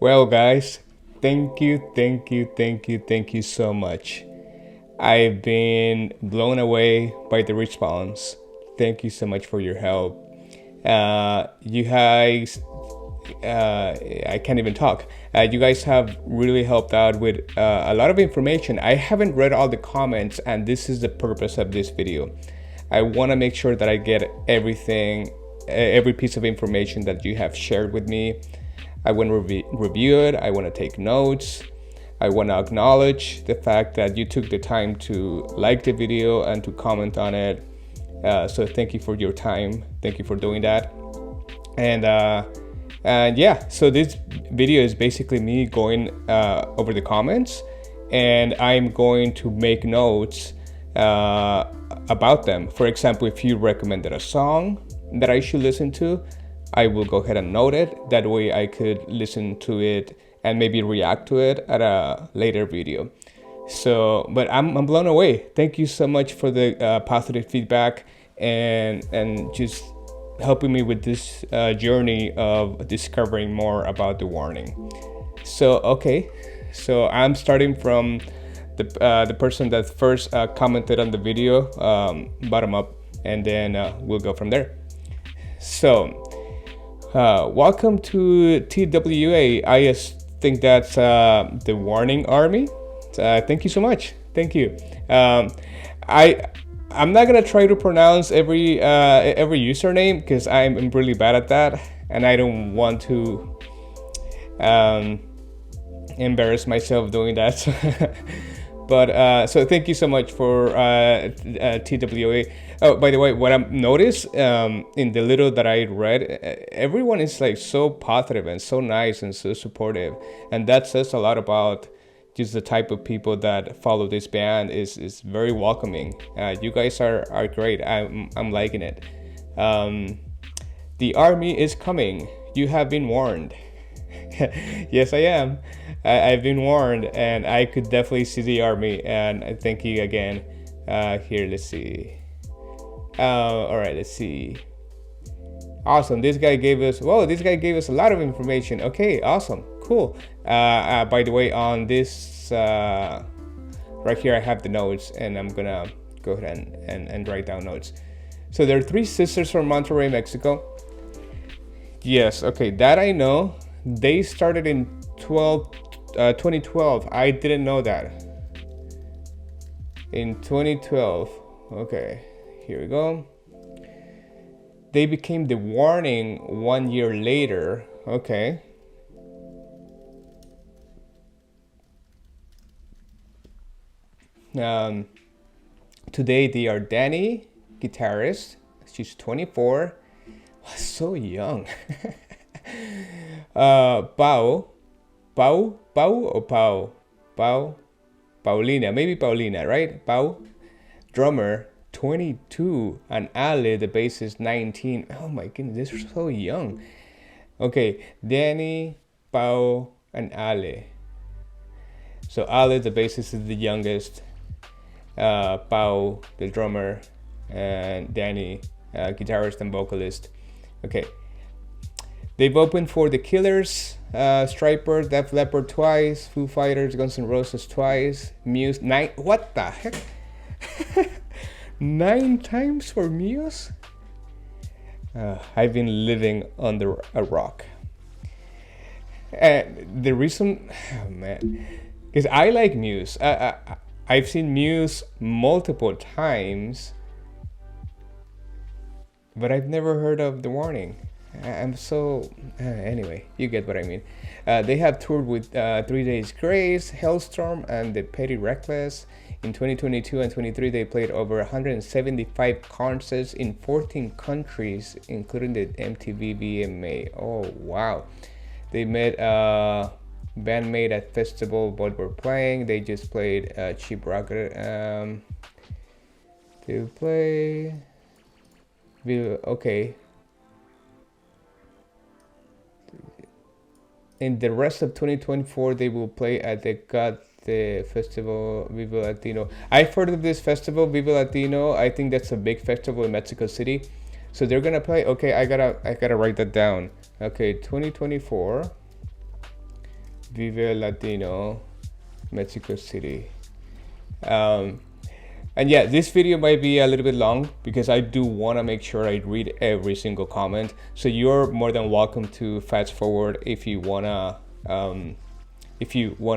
Well, guys, thank you so much. I've been blown away by the response. Thank you so much for your help. You guys, I can't even talk. You guys have really helped out with a lot of information. I haven't read all the comments, and this is the purpose of this video. I want to make sure that I get everything, every piece of information that you have shared with me. I want to review it. I want to take notes. I want to acknowledge the fact that you took the time to like the video and to comment on it. So thank you for your time. Thank you for doing that. And yeah, so this video is basically me going over the comments, and I'm going to make notes about them. For example, if you recommended a song that I should listen to, I will go ahead and note it. That way I could listen to it and maybe react to it at a later video. So, but I'm blown away. Thank you so much for the positive feedback and just helping me with this journey of discovering more about The Warning. So, okay. So I'm starting from the person that first commented on the video, bottom up, and then we'll go from there. So, welcome to TWA. I just think that's the Warning Army. Thank you so much. Thank you. I'm not gonna try to pronounce every username because I'm really bad at that, and I don't want to embarrass myself doing that. But so thank you so much for TWA. Oh, by the way, what I've noticed in the little that I read, everyone is like so positive and so nice and so supportive, and that says a lot about just the type of people that follow this band. Is very welcoming. You guys are great. I'm liking it. The army is coming. You have been warned. Yes, I am. I've been warned, and I could definitely see the army. And thank you again. Here, let's see. All right, let's see. Awesome. This guy gave us a lot of information. Okay, awesome, cool. By the way, on this right here, I have the notes, and I'm gonna go ahead and write down notes. So there are 3 sisters from Monterrey, Mexico. Yes, okay, that I know. They started in 2012. I didn't know that. In 2012. Okay, here we go. They became The Warning 1 year later. Okay. Today they are Danny, guitarist. She's 24. So young. Paulina, maybe Paulina, right? Pau, drummer, 22, and Ale, the bassist, 19. Oh my goodness, they're so young. Okay, Danny, Pau, and Ale. So Ale, the bassist, is the youngest. Pau, the drummer, and Danny, guitarist and vocalist. Okay. They've opened for The Killers, Stryper, Def Leppard twice, Foo Fighters, Guns N' Roses twice, Muse, 9. What the heck? 9 times for Muse? I've been living under a rock. The reason, oh man, because I like Muse. I've seen Muse multiple times, but I've never heard of The Warning. I'm so anyway, you get what I mean. They have toured with 3 Days Grace, Hellstorm, and The Petty Reckless. In 2022 and 23, they played over 175 concerts in 14 countries, including the MTV VMA. Oh wow! They met bandmate at festival. Both were playing. They just played Cheap Rocket. To play. Okay. In the rest of 2024, they will play at the festival Viva Latino. I've heard of this festival, Viva Latino. I think that's a big festival in Mexico City. So they're gonna play. Okay, I gotta write that down. Okay, 2024. Vive Latino, Mexico City. And yeah, this video might be a little bit long because I do want to make sure I read every single comment. So you're more than welcome to fast forward if you wanna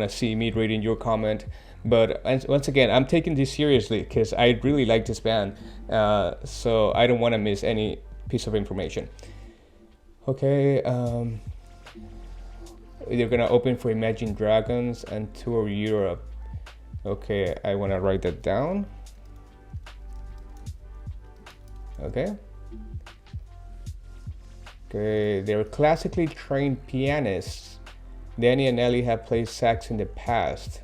see me reading your comment. But once again, I'm taking this seriously because I really like this band, so I don't want to miss any piece of information. Okay, they're gonna open for Imagine Dragons and tour Europe. Okay, I want to write that down. Okay, they're classically trained pianists. Danny and Ellie have played sax in the past.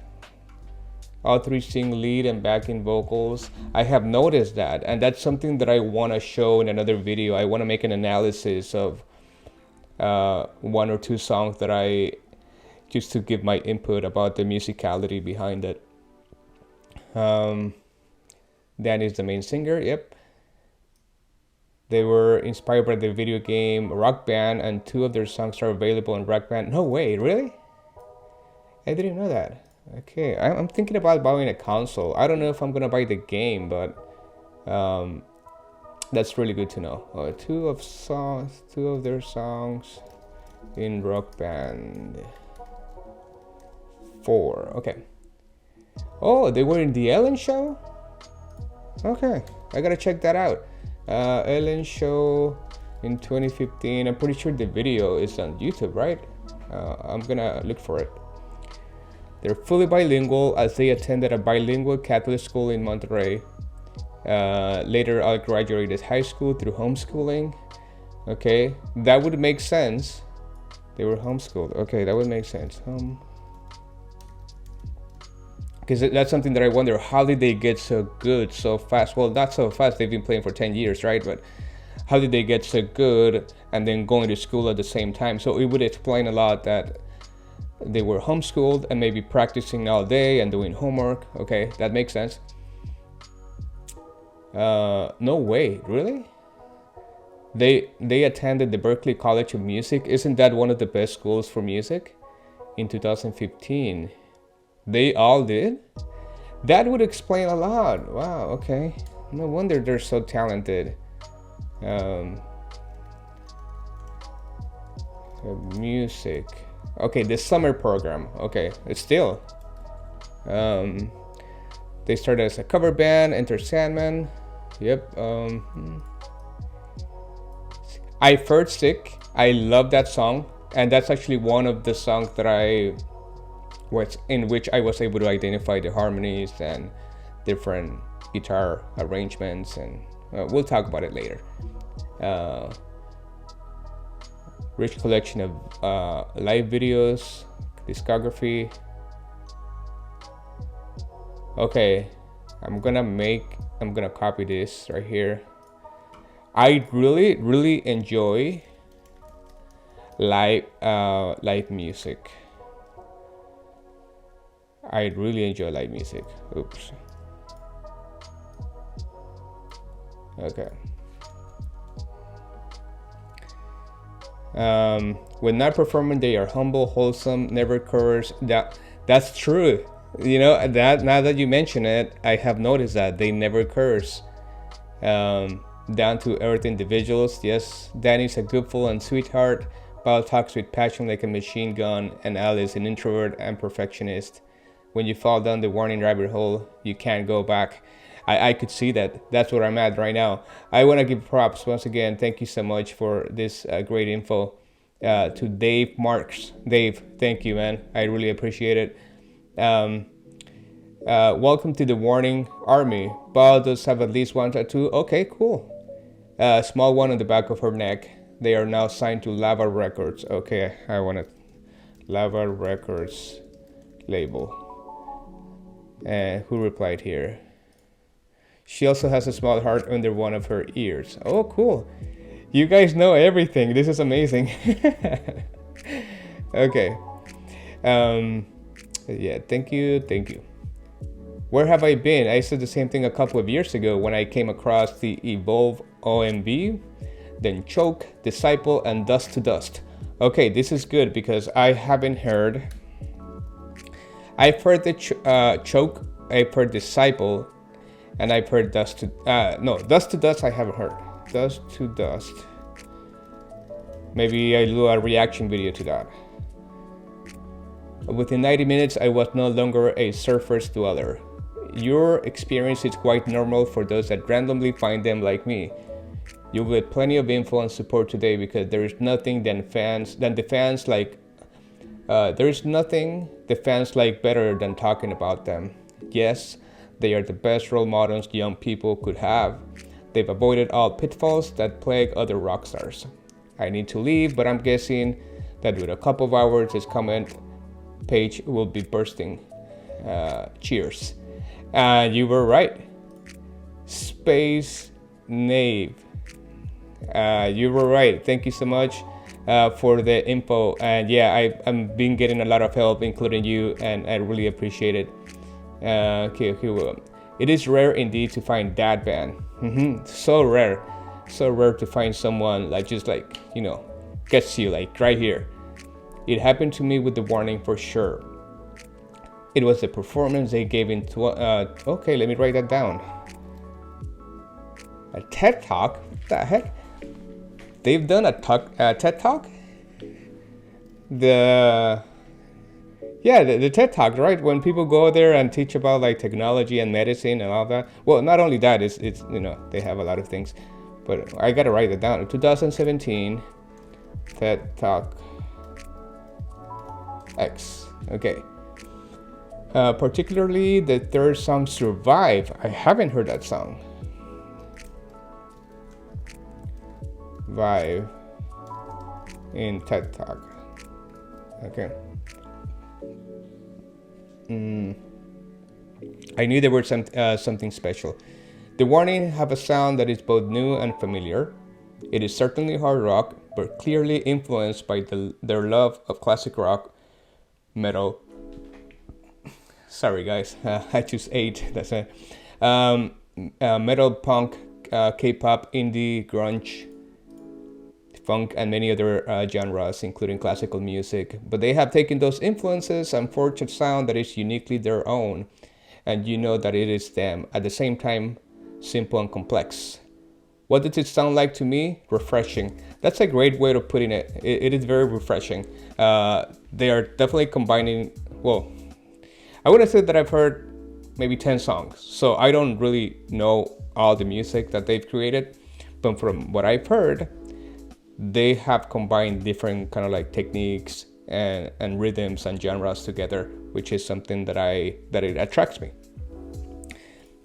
All three sing lead and backing vocals. I have noticed that, and that's something that I want to show in another video. I want to make an analysis of one or two songs that I just to give my input about the musicality behind it. Danny's the main singer. Yep. They were inspired by the video game Rock Band, and 2 of their songs are available in Rock Band. No way, really? I didn't know that. Okay, I'm thinking about buying a console. I don't know if I'm gonna buy the game, but that's really good to know. 2 of their songs in Rock Band 4. Okay. Oh, they were in the Ellen Show? Okay, I gotta check that out. Ellen Show in 2015. I'm pretty sure the video is on YouTube, right? I'm gonna look for it. They're fully bilingual as they attended a bilingual Catholic school in Monterrey. Later, I graduated high school through homeschooling. Okay, that would make sense. They were homeschooled. Okay, that would make sense. Because that's something that I wonder, how did they get so good so fast? Well, not so fast, they've been playing for 10 years, right? But how did they get so good and then going to school at the same time? So it would explain a lot that they were homeschooled and maybe practicing all day and doing homework. Okay, that makes sense. No way, really? They attended the Berklee College of Music. Isn't that one of the best schools for music? In 2015. They all did? That would explain a lot. Wow, okay. No wonder they're so talented. Music. Okay, the summer program. Okay, it's still. They started as a cover band, Enter Sandman. Yep. I've heard Sick. I love that song. And that's actually one of the songs that in which I was able to identify the harmonies and different guitar arrangements, and we'll talk about it later. Rich collection of live videos, discography. Okay, I'm gonna copy this right here. I really enjoy live music. I really enjoy live music. Oops. Okay. When not performing, they are humble, wholesome, never curse. That's true. You know, that now that you mention it, I have noticed that they never curse. Down to earth individuals. Yes, Danny's a good fool and sweetheart. Paul talks with passion like a machine gun, and Alice an introvert and perfectionist. When you fall down the warning rabbit hole, you can't go back. I could see that. That's where I'm at right now. I want to give props once again. Thank you so much for this great info to Dave Marks. Dave, thank you, man. I really appreciate it. Welcome to the Warning Army. Belle does have at least 1 tattoo. Okay, cool. Small one on the back of her neck. They are now signed to Lava Records. Okay, I want to Lava Records label. Who replied here? She also has a small heart under one of her ears. Oh, cool. You guys know everything. This is amazing. Okay. Yeah, thank you. Where have I been? I said the same thing a couple of years ago when I came across the Evolve OMB, then Choke, Disciple, and Dust to Dust. Okay, this is good because I haven't heard I've heard the choke, I've heard disciple, and I've heard dust to no, dust to dust I haven't heard. Dust to dust. Maybe I do a reaction video to that. Within 90 minutes, I was no longer a surface dweller. Your experience is quite normal for those that randomly find them like me. You'll get plenty of info and support today because there is nothing the fans like better than talking about them. Yes, they are the best role models young people could have. They've avoided all pitfalls that plague other rock stars. I need to leave, but I'm guessing that with a couple of hours, this comment page will be bursting. Cheers. You were right. Space Knave. You were right. Thank you so much for the info. And yeah, I've been getting a lot of help, including you, and I really appreciate it. Okay. It is rare indeed to find that band. So rare to find someone like just like, you know, gets you like right here. It happened to me with The Warning for sure. It was the performance they gave in okay, let me write that down. A TED Talk? What the heck? They've done a TED Talk? The TED Talk, right? When people go there and teach about like technology and medicine and all that. Well, not only that, it's you know, they have a lot of things. But I gotta write it down. 2017 TED Talk X. Okay. Particularly the third song, Survive. I haven't heard that song. Vive in TED Talk. Okay. I knew there was something special. The Warning have a sound that is both new and familiar. It is certainly hard rock, but clearly influenced by their love of classic rock, metal. Sorry guys, I just ate. That's it. Metal, punk, K-pop, indie, grunge, funk, and many other genres, including classical music. But they have taken those influences and forged a sound that is uniquely their own, and you know that it is them. At the same time, simple and complex. What does it sound like to me? Refreshing. That's a great way of putting it. It is very refreshing. They are definitely combining, well, I would have said that I've heard maybe 10 songs. So I don't really know all the music that they've created. But from what I've heard, they have combined different kind of like techniques and rhythms and genres together, which is something that it attracts me.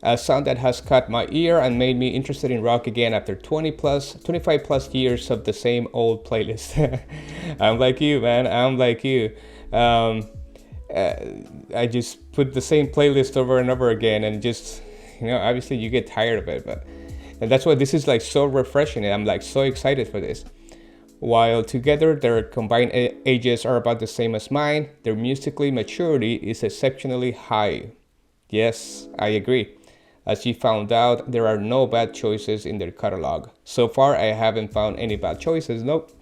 A sound that has caught my ear and made me interested in rock again after 25 plus years of the same old playlist. I'm like you, man. I'm like you. I just put the same playlist over and over again, and just, you know, obviously you get tired of it, and that's why this is like so refreshing, and I'm like so excited for this. While together their combined ages are about the same as mine, their musically maturity is exceptionally high. Yes, I agree. As you found out, there are no bad choices in their catalog. So far, I haven't found any bad choices, nope.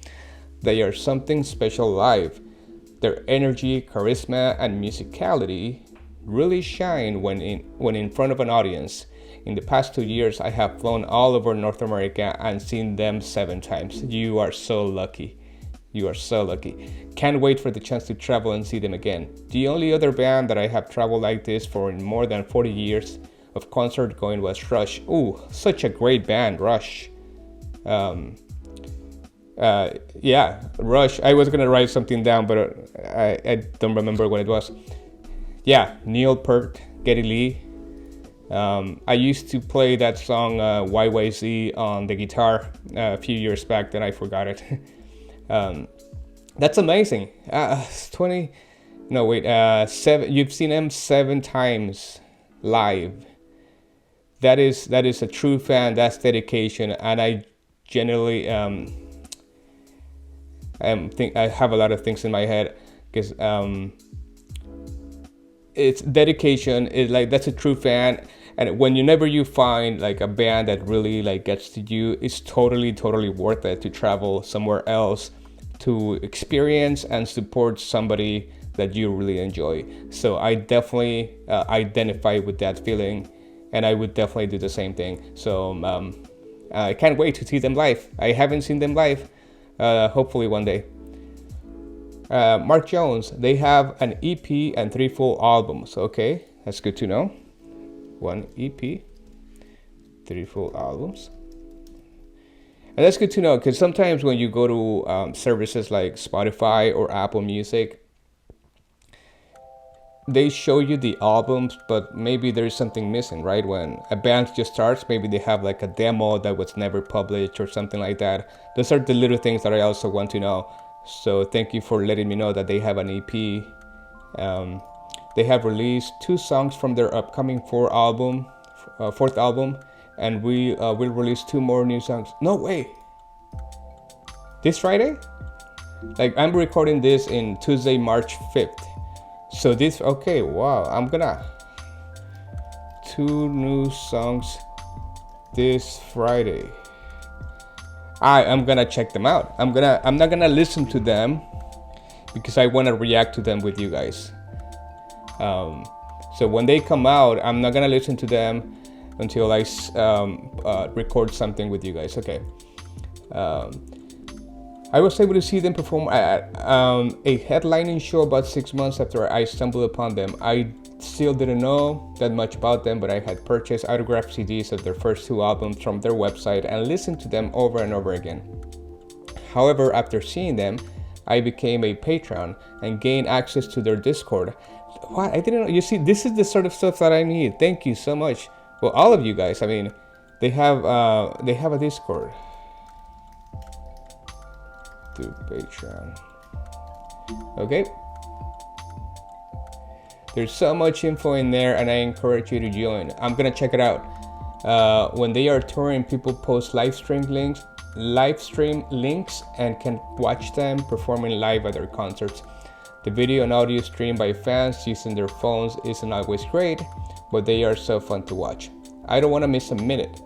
They are something special live. Their energy, charisma, and musicality really shine when in front of an audience. In the past 2 years, I have flown all over North America and seen them 7 times. You are so lucky. You are so lucky. Can't wait for the chance to travel and see them again. The only other band that I have traveled like this for in more than 40 years of concert going was Rush. Ooh, such a great band, Rush. Yeah, Rush. I was gonna write something down, but I don't remember what it was. Yeah, Neil Peart, Geddy Lee. I used to play that song YYZ on the guitar a few years back, then I forgot it. That's amazing. 7. You've seen them 7 times live. That is a true fan. That's dedication, and I generally I have a lot of things in my head because it's dedication. Is like, that's a true fan, and whenever you find like a band that really like gets to you, it's totally worth it to travel somewhere else to experience and support somebody that you really enjoy. So I definitely identify with that feeling, and I would definitely do the same thing. So I can't wait to see them live. I haven't seen them live. Hopefully one day. Mark Jones, they have an EP and 3 full albums. Okay, that's good to know. 1 EP, 3 full albums. And that's good to know, because sometimes when you go to services like Spotify or Apple Music, they show you the albums, but maybe there's something missing, right? When a band just starts, maybe they have like a demo that was never published or something like that. Those are the little things that I also want to know. So thank you for letting me know that they have an EP. They have released 2 songs from their upcoming 4th album, and we will release 2 more new songs. No way! This Friday? Like, I'm recording this in Tuesday, March 5th. So this, okay, wow, I'm gonna 2 new songs this Friday. I'm gonna check them out. I'm not gonna listen to them because I want to react to them with you guys. So when they come out, I'm not gonna listen to them until I record something with you guys. Okay. I was able to see them perform at a headlining show about 6 months after I stumbled upon them. I still didn't know that much about them, but I had purchased autographed CDs of their first 2 albums from their website and listened to them over and over again. However, after seeing them, I became a patron and gained access to their Discord. What? I didn't know. You see, this is the sort of stuff that I need. Thank you so much. Well, all of you guys. I mean, they have a Discord. To Patreon. Okay. There's so much info in there, and I encourage you to join. I'm gonna check it out. When they are touring, people post live stream links, and can watch them performing live at their concerts. The video and audio stream by fans using their phones isn't always great, but they are so fun to watch. I don't want to miss a minute.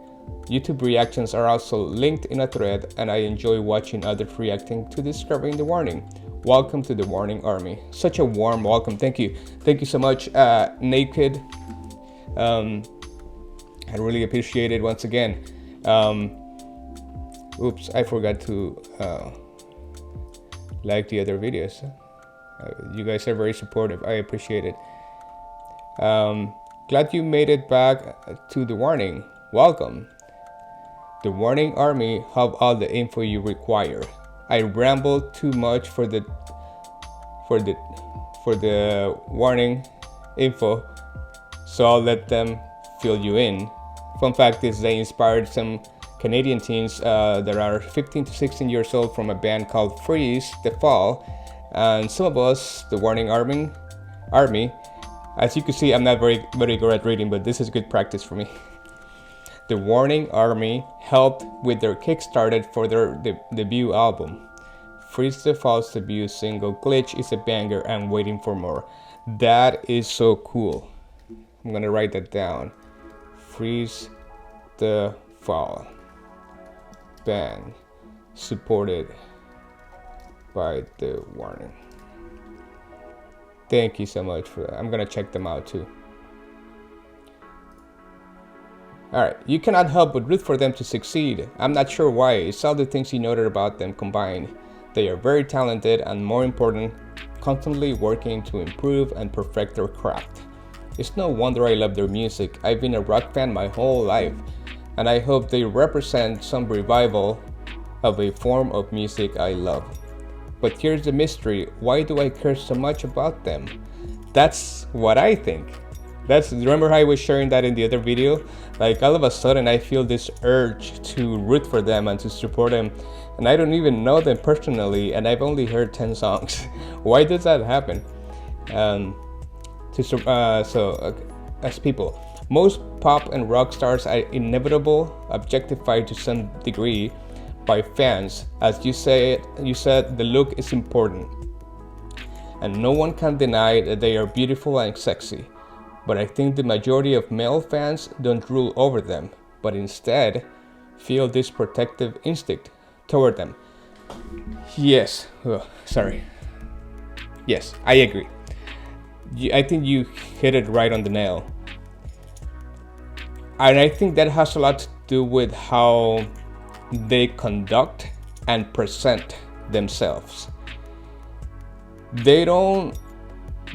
YouTube reactions are also linked in a thread, and I enjoy watching others reacting to discovering The Warning. Welcome to The Warning Army. Such a warm welcome. Thank you so much, Naked. I really appreciate it once again. Oops, I forgot to like the other videos. You guys are very supportive. I appreciate it. Glad you made it back to The Warning. Welcome. The Warning Army have all the info you require. I rambled too much for the warning info, so I'll let them fill you in. Fun fact is they inspired some Canadian teens that are 15 to 16 years old from a band called Freeze the Fall, and some of us, the Warning Army. As you can see, I'm not very good at reading, but this is good practice for me. The Warning Army helped with their Kickstarter for their debut album. Freeze the Fall's debut single Glitch is a banger. I'm waiting for more. That is so cool. I'm gonna write that down. Freeze the Fall band supported by The Warning. Thank you so much for that. I'm gonna check them out too. Alright, you cannot help but root for them to succeed. I'm not sure why. It's all the things you noted about them combined. They are very talented and, more important, constantly working to improve and perfect their craft. It's no wonder I love their music. I've been a rock fan my whole life, and I hope they represent some revival of a form of music I love. But here's the mystery. Why do I care so much about them? That's what I think. Remember how I was sharing that in the other video? Like, all of a sudden I feel this urge to root for them and to support them, and I don't even know them personally, and I've only heard 10 songs. Why does that happen? As people, most pop and rock stars are inevitable, objectified to some degree by fans. As you said, the look is important, and no one can deny that they are beautiful and sexy. But I think the majority of male fans don't rule over them, but instead feel this protective instinct toward them. Yes, Yes, I agree. I think you hit it right on the nail. And I think that has a lot to do with how they conduct and present themselves. They don't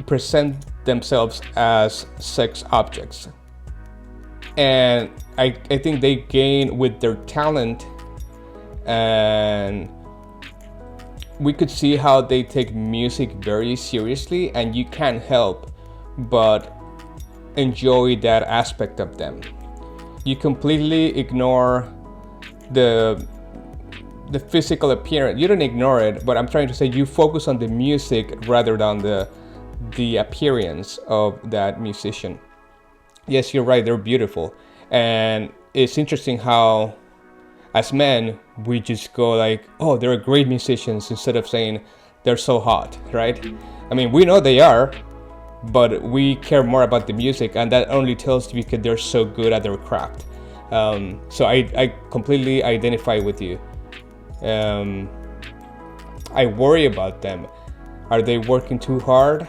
present themselves as sex objects. And I think they gain with their talent, and we could see how they take music very seriously, and you can't help but enjoy that aspect of them. You completely ignore the physical appearance. You don't ignore it, but I'm trying to say you focus on the music rather than the appearance of that musician. Yes, you're right, they're beautiful. And it's interesting how as men we just go like, oh, they're great musicians, instead of saying they're so hot, right? I mean, we know they are, but we care more about the music, and that only tells you because they're so good at their craft. So I completely identify with you. I worry about them. Are they working too hard?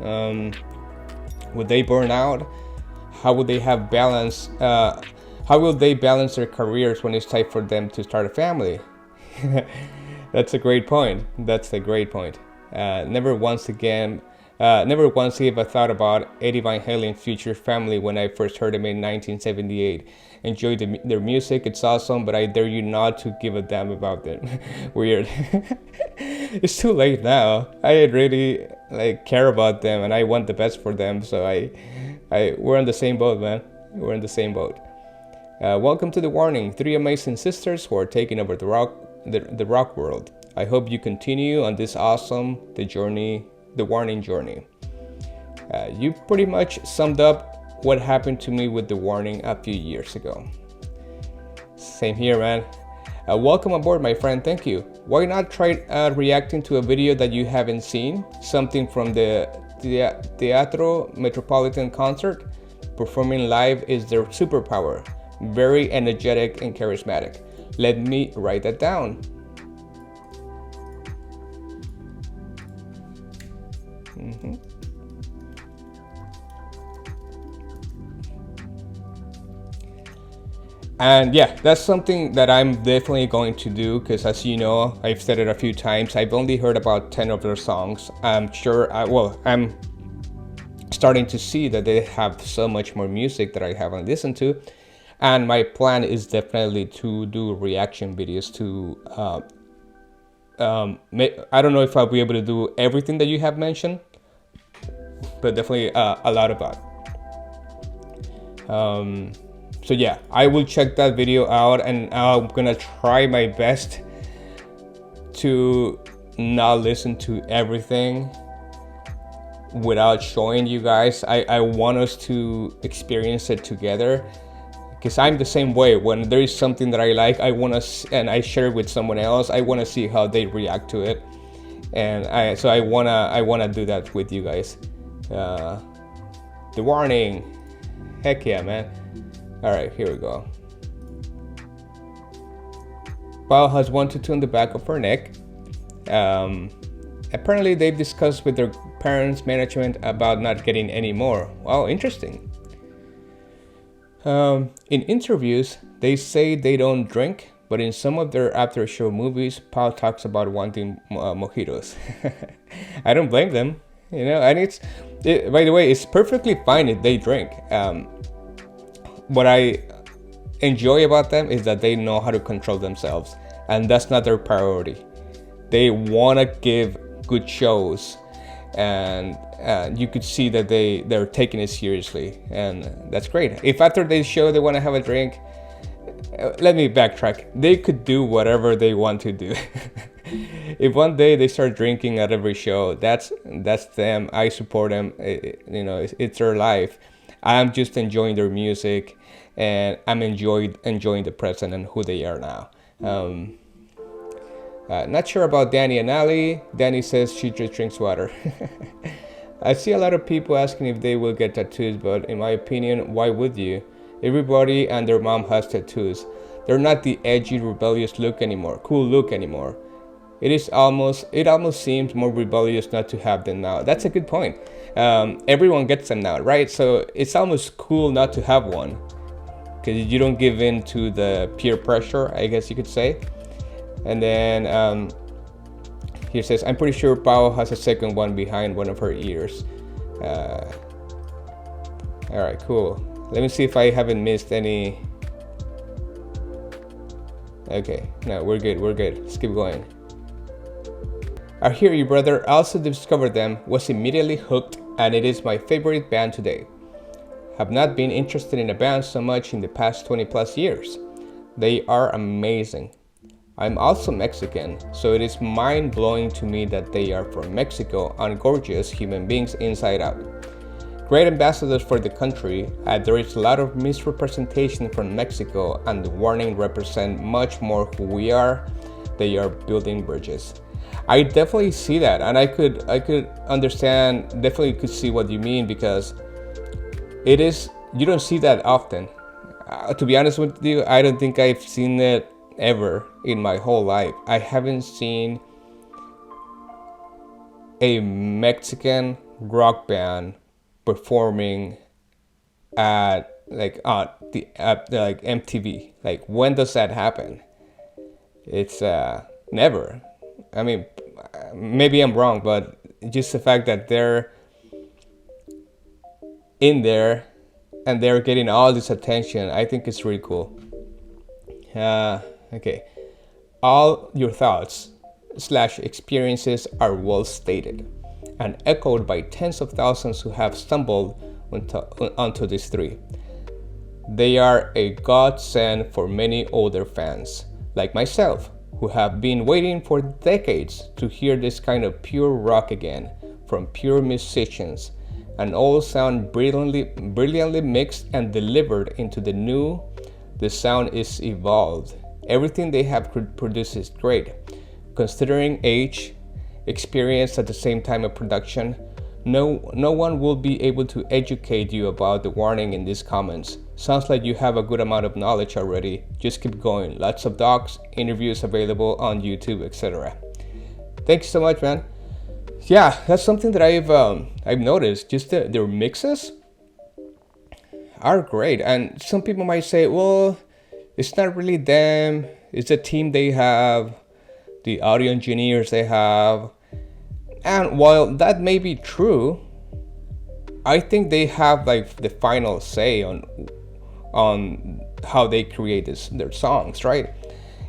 Would they burn out? How would they have balance? How will they balance their careers when it's time for them to start a family? That's a great point. Never once gave a thought about Eddie Van Halen's future family when I first heard him in 1978. Enjoyed their music, it's awesome, but I dare you not to give a damn about them. Weird. It's too late now. I really care about them, and I want the best for them. So we're on the same boat, man. We're in the same boat. Welcome to The Warning, 3 amazing sisters who are taking over the rock world. I hope you continue on this awesome the Warning journey. You pretty much summed up what happened to me with The Warning a few years ago. Same here, man. Welcome aboard, my friend. Thank you. Why not try reacting to a video that you haven't seen? Something from the Teatro Metropolitan concert. Performing live is their superpower. Very energetic and charismatic. Let me write that down. And yeah, that's something that I'm definitely going to do, because as you know, I've said it a few times, I've only heard about 10 of their songs. I'm starting to see that they have so much more music that I haven't listened to. And my plan is definitely to do reaction videos to, I don't know if I'll be able to do everything that you have mentioned, but definitely a lot about. So yeah, I will check that video out, and I'm gonna try my best to not listen to everything without showing you guys. I want us to experience it together, because I'm the same way. When there is something that I like, and I share it with someone else, I want to see how they react to it, and I wanna do that with you guys. The Warning, heck yeah, man. All right, here we go. Pao has one tattoo on the back of her neck. Apparently they've discussed with their parents' management about not getting any more. Wow, interesting. In interviews, they say they don't drink, but in some of their after-show movies, Pao talks about wanting mojitos. I don't blame them, and by the way, it's perfectly fine if they drink. What I enjoy about them is that they know how to control themselves, and that's not their priority. They want to give good shows, and you could see that they're taking it seriously, and that's great. If after the show they want to have a drink, let me backtrack. They could do whatever they want to do. If one day they start drinking at every show, that's them. I support them. It's their life. I'm just enjoying their music, and I'm enjoying the present and who they are now. Not sure about Danny and Ali. Danny says she just drinks water. I see a lot of people asking if they will get tattoos, but in my opinion, why would you? Everybody and their mom has tattoos. They're not the edgy, rebellious cool look anymore. It almost seems more rebellious not to have them now. That's a good point. Everyone gets them now, right? So it's almost cool not to have one, because you don't give in to the peer pressure, I guess you could say. And then here says, I'm pretty sure Pao has a second one behind one of her ears. All right, cool. Let me see if I haven't missed any. Okay, no, we're good. Let's keep going. I hear you, brother. I also discovered them, was immediately hooked, and it is my favorite band today. Have not been interested in a band so much in the past 20 plus years. They are amazing. I'm also Mexican, so it is mind-blowing to me that they are from Mexico and gorgeous human beings inside out. Great ambassadors for the country, there is a lot of misrepresentation from Mexico, and The Warning represent much more who we are. They are building bridges. I definitely see that, and I could understand, definitely could see what you mean, because it is, you don't see that often. To be honest with you, I don't think I've seen it ever in my whole life. I haven't seen a Mexican rock band performing at like like MTV. Like, when does that happen? It's never. I mean, maybe I'm wrong, but just the fact that they're in there and they're getting all this attention, I think it's really cool. Okay, all your thoughts / experiences are well stated and echoed by tens of thousands who have stumbled onto these three. They are a godsend for many older fans, like myself, who have been waiting for decades to hear this kind of pure rock again from pure musicians, and all sound brilliantly mixed and delivered into the new. The sound is evolved. Everything they have produced is great. Considering age, experience at the same time of production, no one will be able to educate you about The Warning in these comments. Sounds like you have a good amount of knowledge already. Just keep going. Lots of docs, interviews available on YouTube, etc. Thanks so much, man. Yeah, that's something that I've noticed. Just their mixes are great, and some people might say, well, it's not really them, it's a team they have, the audio engineers they have. And while that may be true, I think they have like the final say on how they create their songs, right?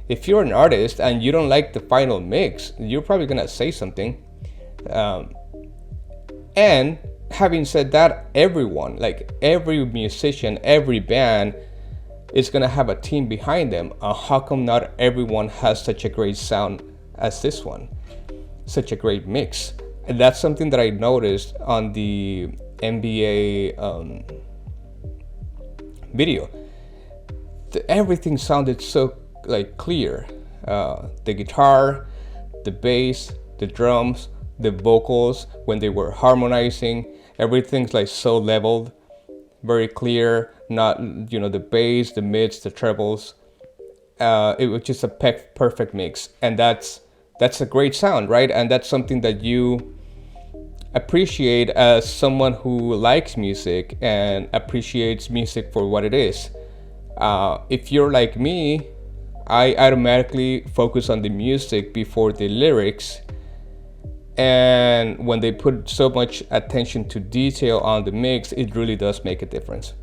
If you're an artist and you don't like the final mix, you're probably gonna say something. And having said that, everyone, like every musician, every band is gonna have a team behind them. How come not everyone has such a great sound as this one? Such a great mix. And that's something that I noticed on the NBA video. Everything sounded so like clear. The guitar, the bass, the drums, the vocals, when they were harmonizing, everything's like so leveled, very clear. Not, the bass, the mids, the trebles. It was just a perfect mix, and that's a great sound, right? And that's something that you appreciate as someone who likes music and appreciates music for what it is. If you're like me, I automatically focus on the music before the lyrics. And when they put so much attention to detail on the mix, it really does make a difference.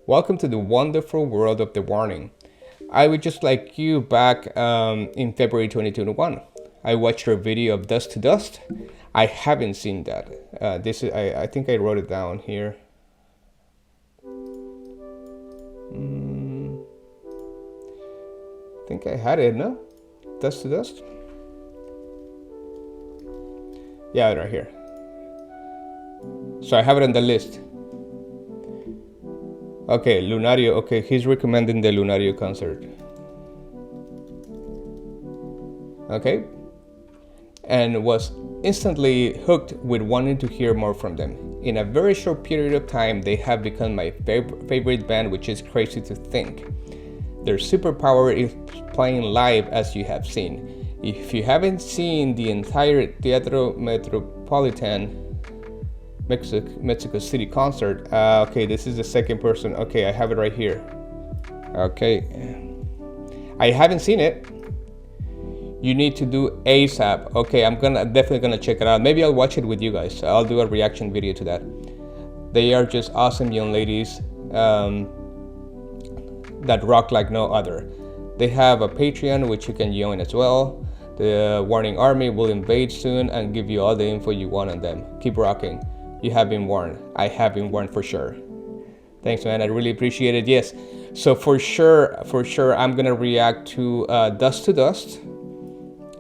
Welcome to the wonderful world of The Warning. I was just like you back in February 2021. I watched your video of Dust to Dust. I haven't seen that. I think I wrote it down here. I think I had it, no? Dust to Dust? Yeah, right here. So I have it on the list. Okay, Lunario. Okay, he's recommending the Lunario concert. Okay. And was instantly hooked with wanting to hear more from them. In a very short period of time, they have become my favorite band, which is crazy to think. Their superpower is playing live, as you have seen. If you haven't seen the entire Teatro Metropolitan Mexico City concert, okay, this is the second person. Okay, I have it right here. Okay, I haven't seen it. You need to do ASAP. Okay, I'm definitely gonna check it out. Maybe I'll watch it with you guys. I'll do a reaction video to that. They are just awesome young ladies that rock like no other. They have a Patreon which you can join as well. The Warning Army will invade soon and give you all the info you want on them. Keep rocking. You have been warned. I have been warned for sure. Thanks, man. I really appreciate it. Yes. So for sure, I'm gonna react to Dust to Dust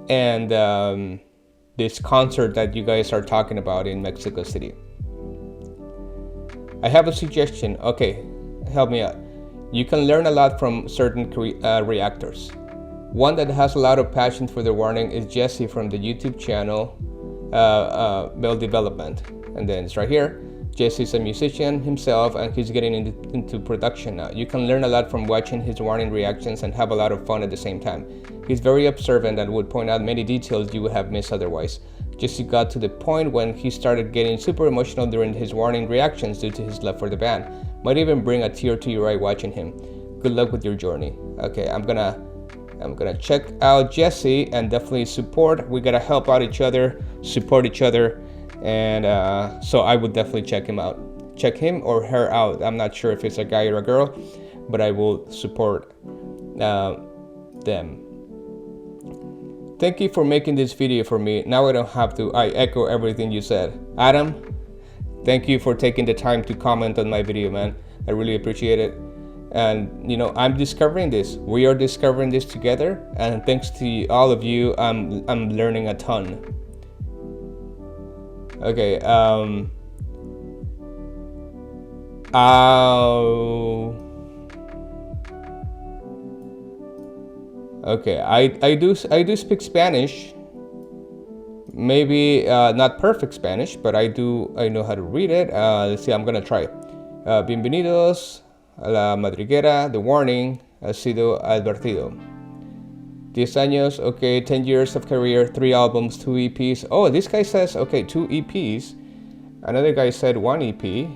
and this concert that you guys are talking about in Mexico City. I have a suggestion. Okay, help me out. You can learn a lot from certain reactors. One that has a lot of passion for the warning is Jesse from the YouTube channel Bell Development. And then it's right here. Jesse's a musician himself and he's getting into production now. You can learn a lot from watching his warning reactions and have a lot of fun at the same time. He's very observant and would point out many details you would have missed otherwise. Jesse got to the point when he started getting super emotional during his warning reactions due to his love for the band. Might even bring a tear to your eye watching him. Good luck with your journey. Okay, I'm gonna check out Jesse and definitely support. We gotta help out each other, support each other, and so I would definitely check him out. Check him or her out. I'm not sure if it's a guy or a girl, but I will support them. Thank you for making this video for me. Now I don't have to. I echo everything you said. Adam, thank you for taking the time to comment on my video, man. I really appreciate it. And you know, I'm discovering this. We are discovering this together, and thanks to all of you, I'm learning a ton. Okay, okay, I do speak Spanish. Maybe not perfect Spanish, but I know how to read it. Let's see, I'm gonna try. Bienvenidos a la madriguera. The warning ha sido advertido. 10 años, okay, 10 years of career, 3 albums, 2 EPs. Oh, this guy says, okay, 2 EPs. Another guy said 1 EP.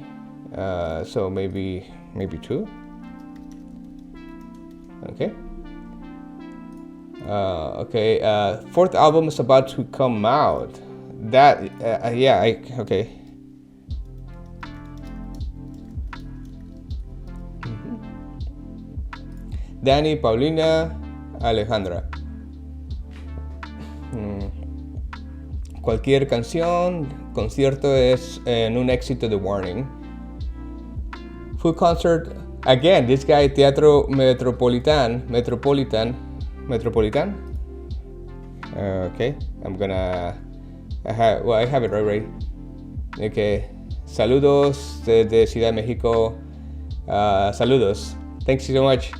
So maybe 2. Okay. Okay, 4th album is about to come out. That, yeah, okay. Danny, Paulina, Alejandra. Cualquier canción, concierto es en un éxito de Warning. Full concert, again, this guy, Teatro Metropolitan. Okay, I'm gonna, I have it right. Okay, saludos de Ciudad de Mexico. Saludos. Thanks so much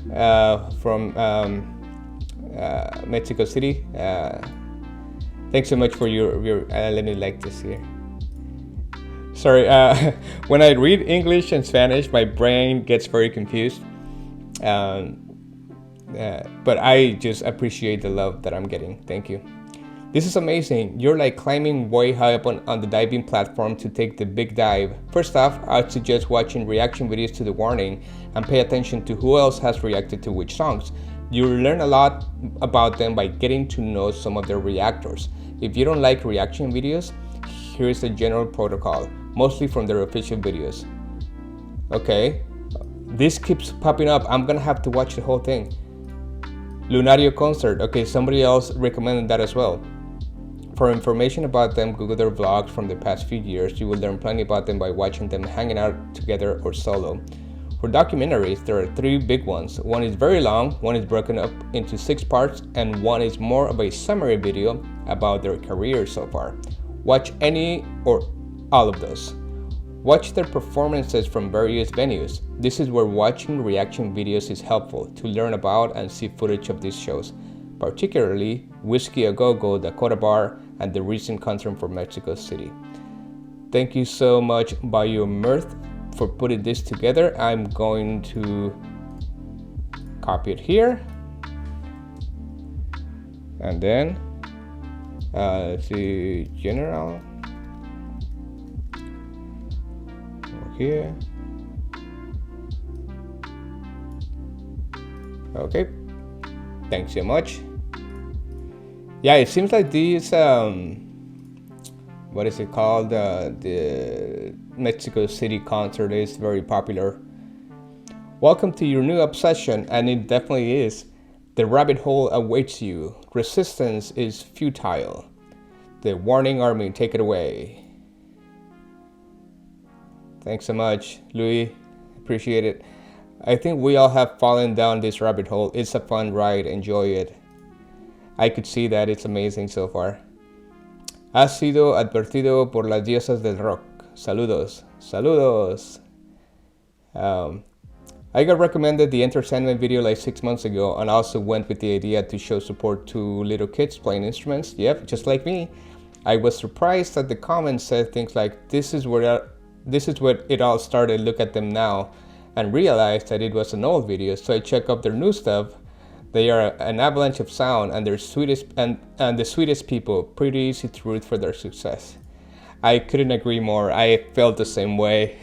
from Mexico City. Thanks so much for your let me like this here. Sorry, when I read English and Spanish, my brain gets very confused. But I just appreciate the love that I'm getting. Thank you. This is amazing. You're like climbing way high up on the diving platform to take the big dive. First off, I'd suggest watching reaction videos to The Warning and pay attention to who else has reacted to which songs. You'll learn a lot about them by getting to know some of their reactors. If you don't like reaction videos, here's the general protocol, mostly from their official videos. Okay, this keeps popping up. I'm gonna have to watch the whole thing. Lunario concert. Okay, somebody else recommended that as well. For information about them, Google their vlogs from the past few years. You will learn plenty about them by watching them hanging out together or solo. For documentaries, there are 3 big ones. One is very long, one is broken up into 6 parts, and one is more of a summary video about their career so far. Watch any or all of those. Watch their performances from various venues. This is where watching reaction videos is helpful to learn about and see footage of these shows, particularly Whiskey A Go Go, Dakota Bar, and the recent concert for Mexico City. Thank you so much, Bayou Mirth, for putting this together. I'm going to copy it here, and then let's see, general over here. Okay, thanks so much. Yeah, it seems like these what is it called, the Mexico City concert is very popular. Welcome to your new obsession, and it definitely is. The rabbit hole awaits you. Resistance is futile. The Warning Army, take it away. Thanks so much, Louis. Appreciate it. I think we all have fallen down this rabbit hole. It's a fun ride. Enjoy it. I could see that. It's amazing so far. Has sido advertido por las diosas del rock. Saludos. Saludos. I got recommended the Enter Sandman video like 6 months ago, and also went with the idea to show support to little kids playing instruments. Yep, just like me. I was surprised that the comments said things like, this is what it all started, look at them now, and realized that it was an old video, so I checked up their new stuff. They are an avalanche of sound, and they're sweetest and the sweetest people. Pretty easy to root for their success. I couldn't agree more. I felt the same way.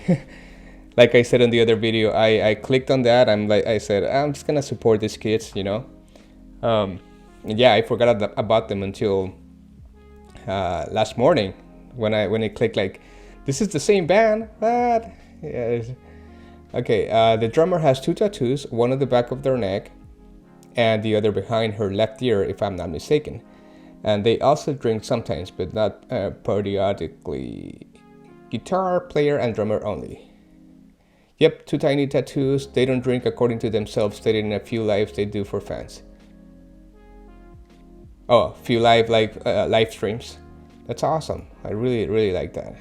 Like I said in the other video, I clicked on that. I said, I'm just gonna support these kids, you know. Yeah, I forgot about them until last morning when I clicked like, this is the same band. What? Yeah. Okay. The drummer has 2 tattoos, one on the back of their neck, and the other behind her left ear, if I'm not mistaken. And they also drink sometimes, but not periodically. Guitar player and drummer only. Yep, 2 tiny tattoos. They don't drink according to themselves, stated in a few lives they do for fans. Oh, few live live streams. That's awesome. I really like that.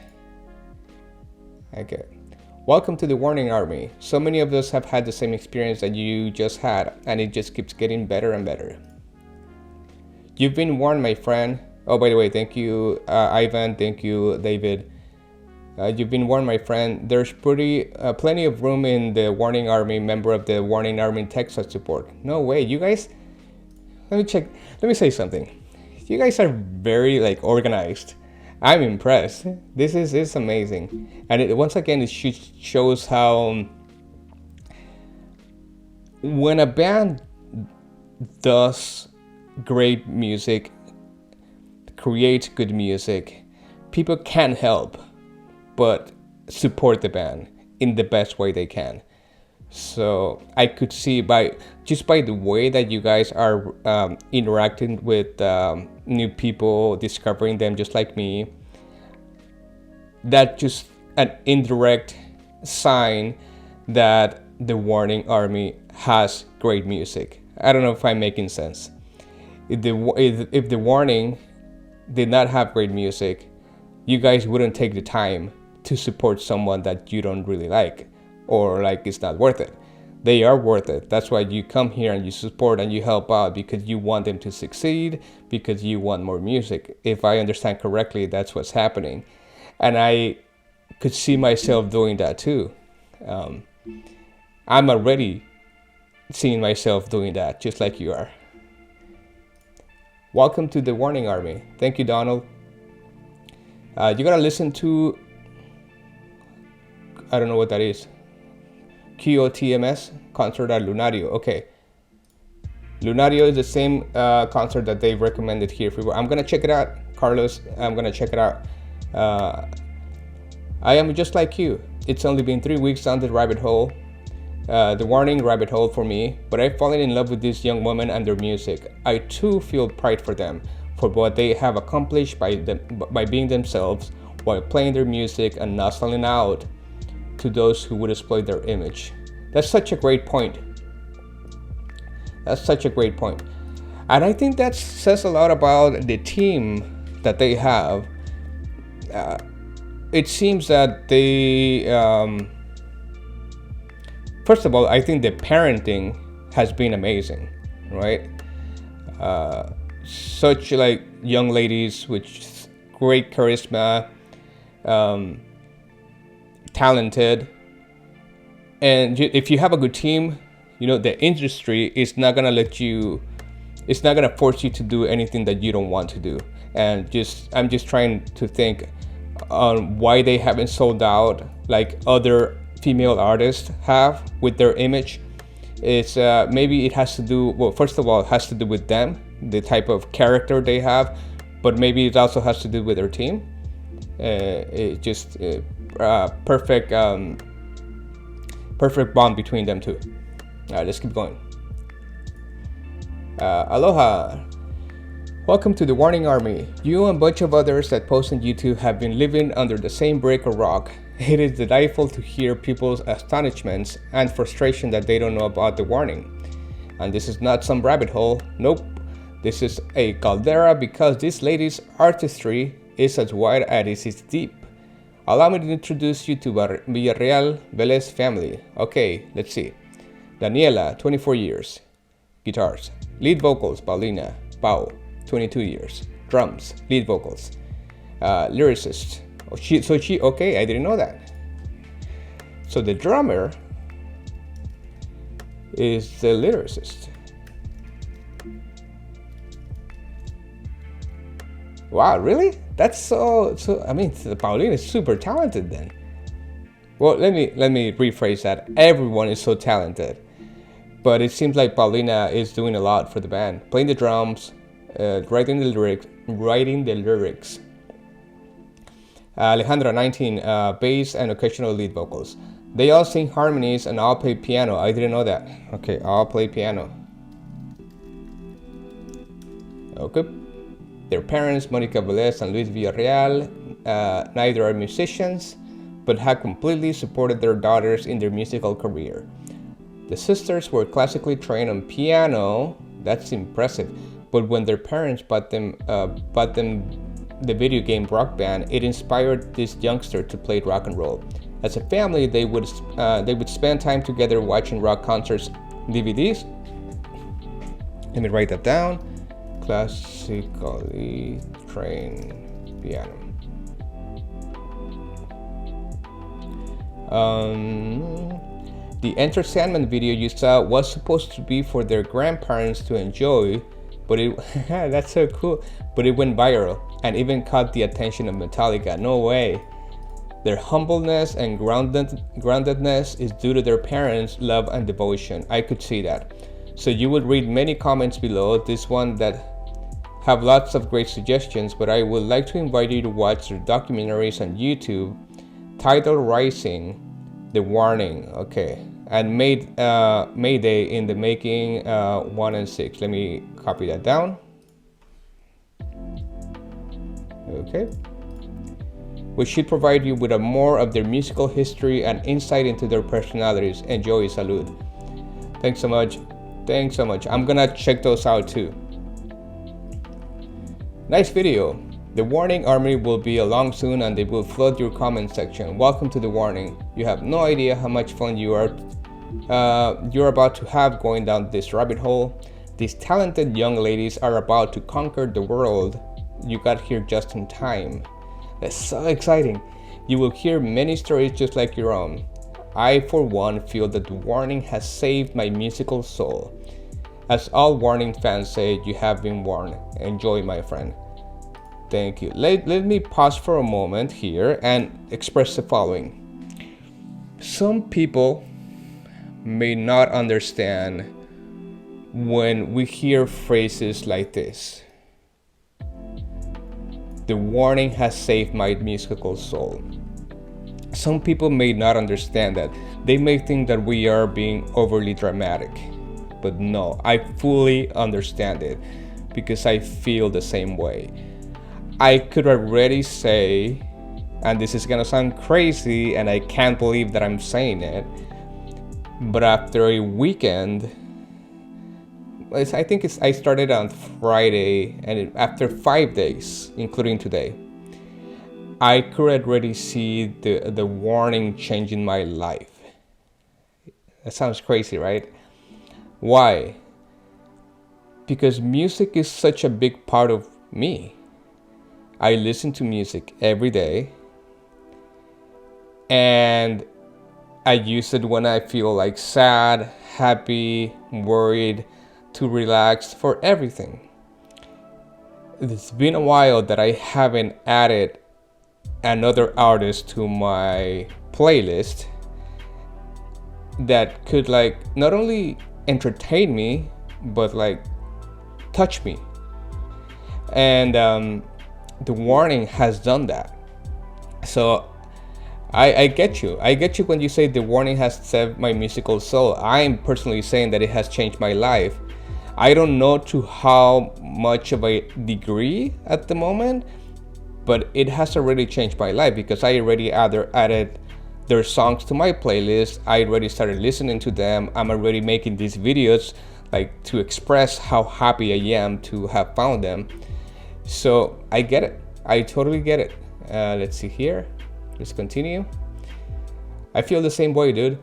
Okay. Welcome to the Warning Army. So many of us have had the same experience that you just had, and it just keeps getting better and better. You've been warned, my friend. Oh, by the way, thank you, Ivan. Thank you, David. You've been warned, my friend. There's plenty of room in the Warning Army, member of the Warning Army Texas support. No way, you guys. Let me say something. You guys are very organized. I'm impressed. This is amazing, and once again it shows how when a band does great music, creates good music, people can't help but support the band in the best way they can. So I could see by the way that you guys are interacting with new people, discovering them just like me, that just an indirect sign that the Warning Army has great music. I don't know if I'm making sense. If the Warning did not have great music, you guys wouldn't take the time to support someone that you don't really like, or it's not worth it. They are worth it. That's why you come here and you support and you help out, because you want them to succeed, because you want more music. If I understand correctly, that's what's happening. And I could see myself doing that too. I'm already seeing myself doing that, just like you are. Welcome to the Warning Army. Thank you, Donald. You gotta listen to, I don't know what that is. QOTMS, concert at Lunario. Okay. Lunario is the same concert that they recommended here. I'm gonna check it out, Carlos. I'm gonna check it out. I am just like you. It's only been 3 weeks down the rabbit hole, the Warning rabbit hole for me, but I've fallen in love with this young woman and their music. I too feel pride for them, for what they have accomplished by being themselves while playing their music and not selling out to those who would exploit their image. That's such a great point. That's such a great point. And I think that says a lot about the team that they have. It seems that they, first of all, I think the parenting has been amazing, right? Such young ladies with great charisma, talented, and if you have a good team, the industry is not gonna let you, it's not gonna force you to do anything that you don't want to do. And I'm just trying to think on why they haven't sold out like other female artists have with their image. It's maybe it has to do, well, first of all, it has to do with them, the type of character they have, but maybe it also has to do with their team. It just perfect bond between them two. All right, let's keep going. Aloha. Welcome to the Warning Army. You and a bunch of others that post on YouTube have been living under the same brick or rock. It is delightful to hear people's astonishments and frustration that they don't know about the warning. And this is not some rabbit hole. Nope. This is a caldera because this lady's artistry is as wide as it is deep. Allow me to introduce you to Villarreal Velez family. Okay, let's see. Daniela, 24 years. Guitars. Lead vocals, Paulina. Pau, 22 years. Drums, lead vocals. Lyricist. Okay, I didn't know that. So the drummer is the lyricist. Wow, really? That's so I mean, Paulina is super talented then. Well, let me rephrase that. Everyone is so talented. But it seems like Paulina is doing a lot for the band. Playing the drums, writing the lyrics. Alejandra, 19, bass and occasional lead vocals. They all sing harmonies and all play piano. I didn't know that. Okay, all play piano. Okay. Their parents, Monica Velez and Luis Villarreal, neither are musicians, but have completely supported their daughters in their musical career. The sisters were classically trained on piano. That's impressive. But when their parents bought them the video game Rock Band, it inspired this youngster to play rock and roll. As a family, they would spend time together watching rock concerts, DVDs. Let me write that down. Classically trained piano. The Enter Sandman video you saw was supposed to be for their grandparents to enjoy, but it that's so cool. But it went viral and even caught the attention of Metallica. No way. Their humbleness and groundedness is due to their parents' love and devotion. I could see that. So you would read many comments below this one that have lots of great suggestions, but I would like to invite you to watch their documentaries on YouTube titled Rising, The Warning, okay, and Mayday in the Making 1 and 6. Let me copy that down. Okay. Which should provide you with more of their musical history and insight into their personalities. Enjoy, salud. Thanks so much. Thanks so much. I'm gonna check those out too. Nice video. The Warning Army will be along soon and they will flood your comment section. Welcome to The Warning. You have no idea how much fun you're about to have going down this rabbit hole. These talented young ladies are about to conquer the world. You got here just in time. That's so exciting. You will hear many stories just like your own. I, for one, feel that The Warning has saved my musical soul. As all Warning fans say, you have been warned. Enjoy, my friend. Thank you. Let me pause for a moment here and express the following. Some people may not understand when we hear phrases like this. The Warning has saved my musical soul. Some people may not understand that. They may think that we are being overly dramatic. But no, I fully understand it because I feel the same way. I could already say, and this is gonna sound crazy and I can't believe that I'm saying it, but after a weekend, I started on Friday, and after 5 days, including today, I could already see the Warning changing my life. That sounds crazy, right? Why? Because music is such a big part of me. I listen to music every day, and I use it when I feel like sad, happy, worried, to relax, for everything. It's been a while that I haven't added another artist to my playlist that could like not only entertain me but like touch me. And The Warning has done that. So I get you. I get you when you say The Warning has saved my musical soul. I'm personally saying that it has changed my life. I don't know to how much of a degree at the moment, but it has already changed my life because I already added their songs to my playlist. I already started listening to them. I'm already making these videos like to express how happy I am to have found them. So I get it. I totally get it. Let's see here. Let's continue. I feel the same way, dude.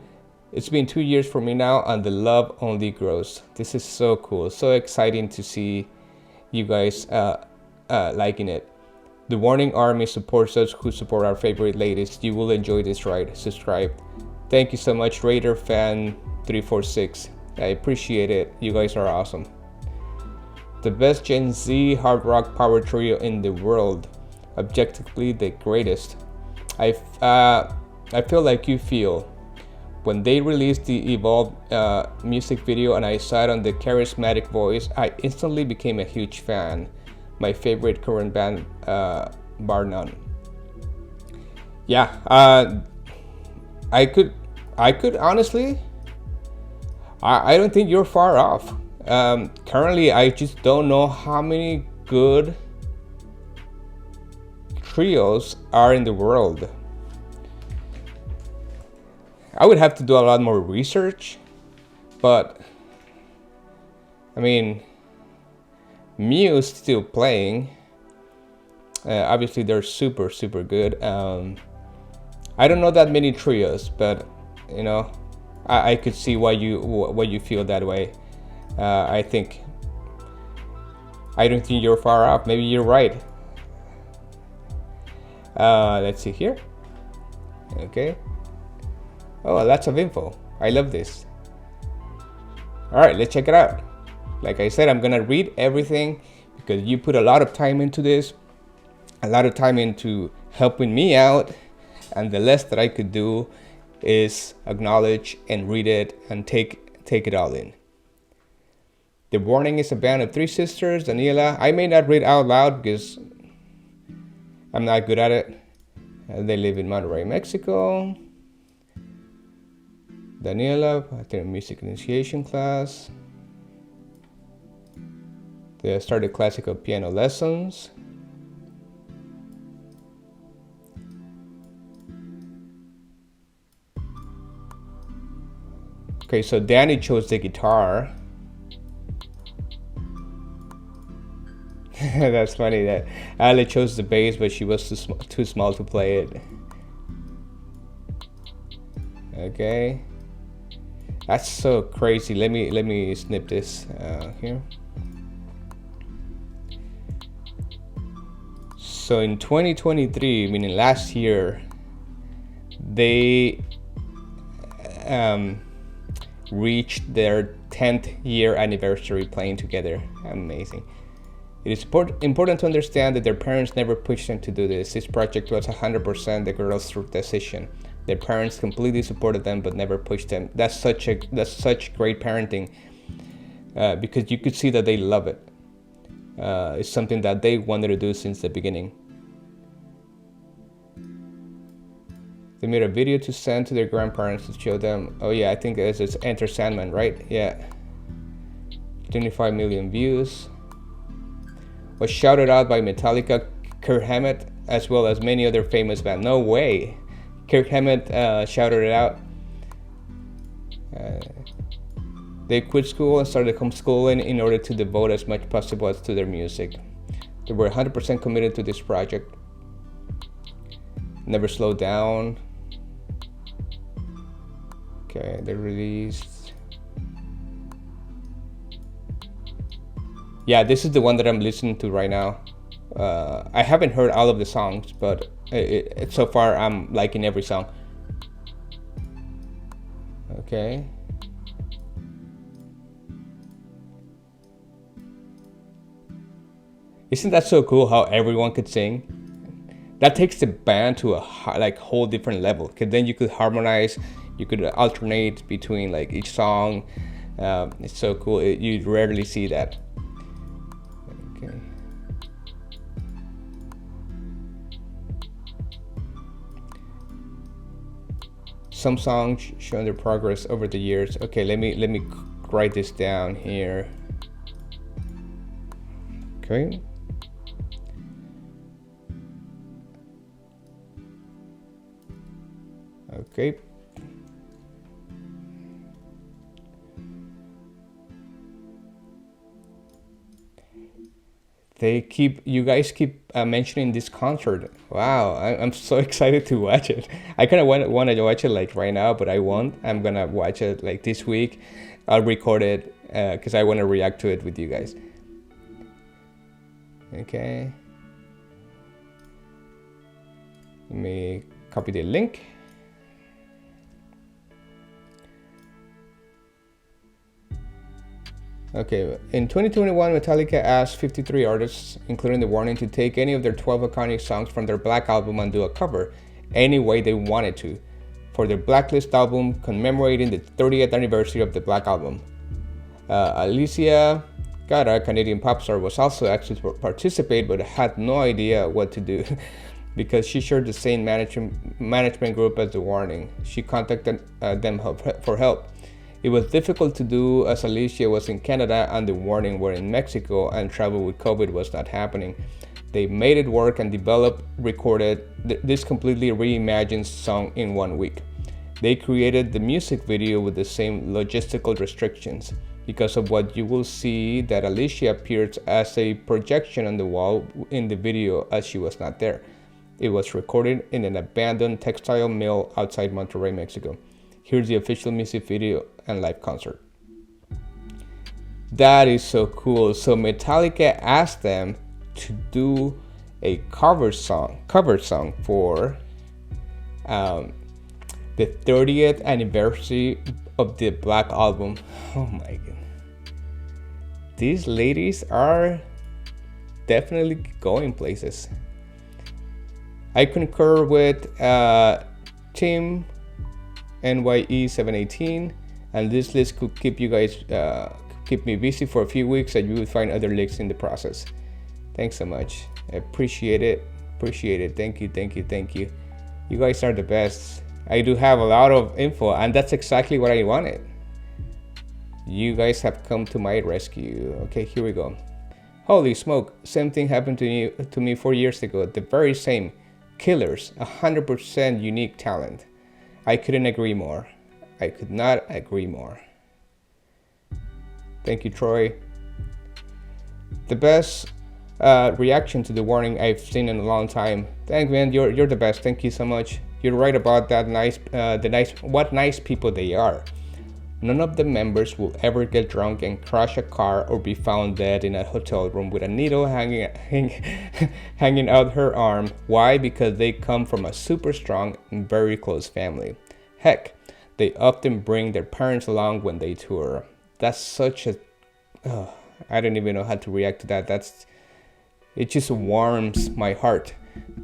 It's been 2 years for me now, and the love only grows. This is so cool. So exciting to see you guys liking it. The Warning Army supports us who support our favorite ladies. You will enjoy this ride. Subscribe. Thank you so much, Raider Fan 346. I appreciate it. You guys are awesome. The best Gen Z hard rock power trio in the world. Objectively the greatest. I feel like you feel. When they released the Evolve music video and I saw it on the charismatic voice, I instantly became a huge fan. My favorite current band, bar none. Yeah, I could honestly, I don't think you're far off. Currently, I just don't know how many good trios are in the world. I would have to do a lot more research, but I mean, Muse still playing. Obviously, they're super good. I don't know that many trios, but you know, I could see why you feel that way. I don't think you're far off. Maybe you're right. Let's see here. Okay. Oh, lots of info. I love this. All right, let's check it out. Like I said, I'm gonna read everything because you put a lot of time into this, a lot of time into helping me out, and the less that I could do is acknowledge and read it and take it all in. The Warning is a band of 3 sisters. Daniela, I may not read out loud because I'm not good at it. They live in Monterrey, Mexico. Daniela, I think music initiation class. They started classical piano lessons. Okay, so Danny chose the guitar. That's funny that Ali chose the bass, but she was too small to play it. Okay. That's so crazy. Let me snip this here. So in 2023, meaning last year, they reached their 10th year anniversary playing together. Amazing. It is important to understand that their parents never pushed them to do this. This project was 100% the girls' decision. Their parents completely supported them, but never pushed them. That's such great parenting, because you could see that they love it. It's something that they wanted to do since the beginning. They made a video to send to their grandparents to show them. Oh yeah, I think it's Enter Sandman, right? Yeah. 25 million views. Was shouted out by Metallica, Kirk Hammett, as well as many other famous bands. No way. Kirk Hammett shouted it out. They quit school and started homeschooling in order to devote as much possible to their music. They were 100% committed to this project. Never slowed down. Okay, they released. Yeah, this is the one that I'm listening to right now. I haven't heard all of the songs, but so far I'm liking every song. Okay. Isn't that so cool how everyone could sing? That takes the band to a like whole different level. Cause then you could harmonize, you could alternate between like each song. It's so cool. You rarely see that. Okay. Some songs show their progress over the years. Okay, let me write this down here. Okay. Okay. You guys keep mentioning this concert. Wow, I'm so excited to watch it. I kind of want to watch it like right now, but I won't. I'm gonna watch it like this week. I'll record it because I want to react to it with you guys. Okay. Let me copy the link. Okay, in 2021, Metallica asked 53 artists, including The Warning, to take any of their 12 iconic songs from their Black album and do a cover any way they wanted to for their Blacklist album commemorating the 30th anniversary of the Black album. Alicia Cara, a Canadian pop star, was also asked to participate but had no idea what to do because she shared the same management group as The Warning. She contacted them for help. It was difficult to do as Alicia was in Canada and The Warning were in Mexico and travel with COVID was not happening. They made it work and recorded this completely reimagined song in 1 week. They created the music video with the same logistical restrictions. Because of what you will see that Alicia appears as a projection on the wall in the video as she was not there. It was recorded in an abandoned textile mill outside Monterrey, Mexico. Here's the official music video and live concert. That is so cool. So Metallica asked them to do a cover song for the 30th anniversary of the Black album. Oh my god. These ladies are definitely going places. I concur with Team NYE718, and this list could keep you guys keep me busy for a few weeks, and you will find other links in the process. Thanks so much. I appreciate it. Thank you. You guys are the best. I do have a lot of info, and that's exactly what I wanted. You guys have come to my rescue. Okay, here we go. Holy smoke, same thing happened to me 4 years ago. The very same. Killers, 100% unique talent. I couldn't agree more. I could not agree more. Thank you, Troy. The best reaction to The Warning I've seen in a long time. Thanks, man. You're the best. Thank you so much. You're right about that. What nice people they are. None of the members will ever get drunk and crash a car or be found dead in a hotel room with a needle hanging out her arm. Why? Because they come from a super strong and very close family. Heck, they often bring their parents along when they tour. That's such a... I don't even know how to react to that. It just warms my heart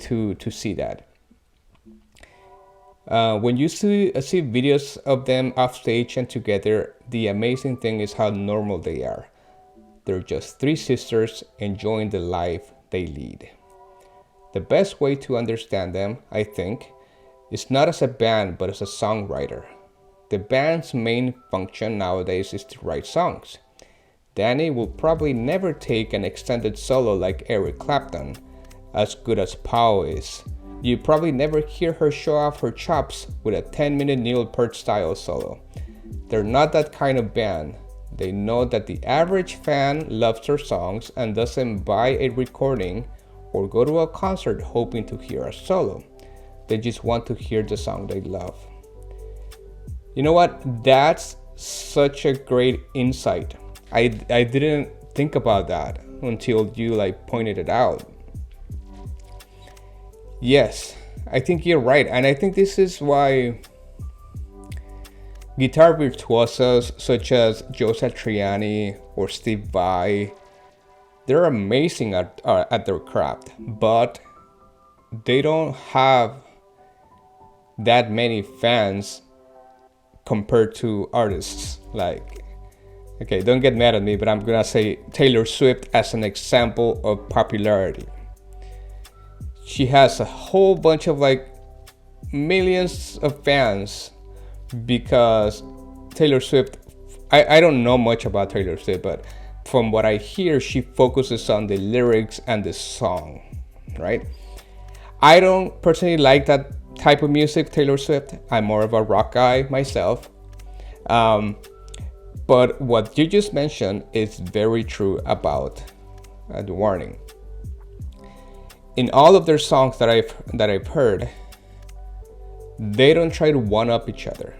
to see that. When you see videos of them off stage and together, the amazing thing is how normal they are. They're just three sisters enjoying the life they lead. The best way to understand them, I think, is not as a band but as a songwriter. The band's main function nowadays is to write songs. Danny will probably never take an extended solo like Eric Clapton, as good as Pau is. You probably never hear her show off her chops with a 10-minute Neil Peart style solo. They're not that kind of band. They know that the average fan loves their songs and doesn't buy a recording or go to a concert hoping to hear a solo. They just want to hear the song they love. You know what? That's such a great insight. I didn't think about that until you pointed it out. Yes, I think you're right. And I think this is Guitar virtuosos such as Joe Satriani or Steve Vai, they're amazing at their craft, but they don't have that many fans compared to artists like, okay, don't get mad at me, but I'm gonna say Taylor Swift as an example of popularity. She has a whole bunch of like millions of fans because Taylor Swift, I don't know much about Taylor Swift, but from what I hear, she focuses on the lyrics and the song, right? I don't personally like that type of music, Taylor Swift. I'm more of a rock guy myself. But what you just mentioned is very true about The Warning. In all of their songs that I've heard, they don't try to one-up each other.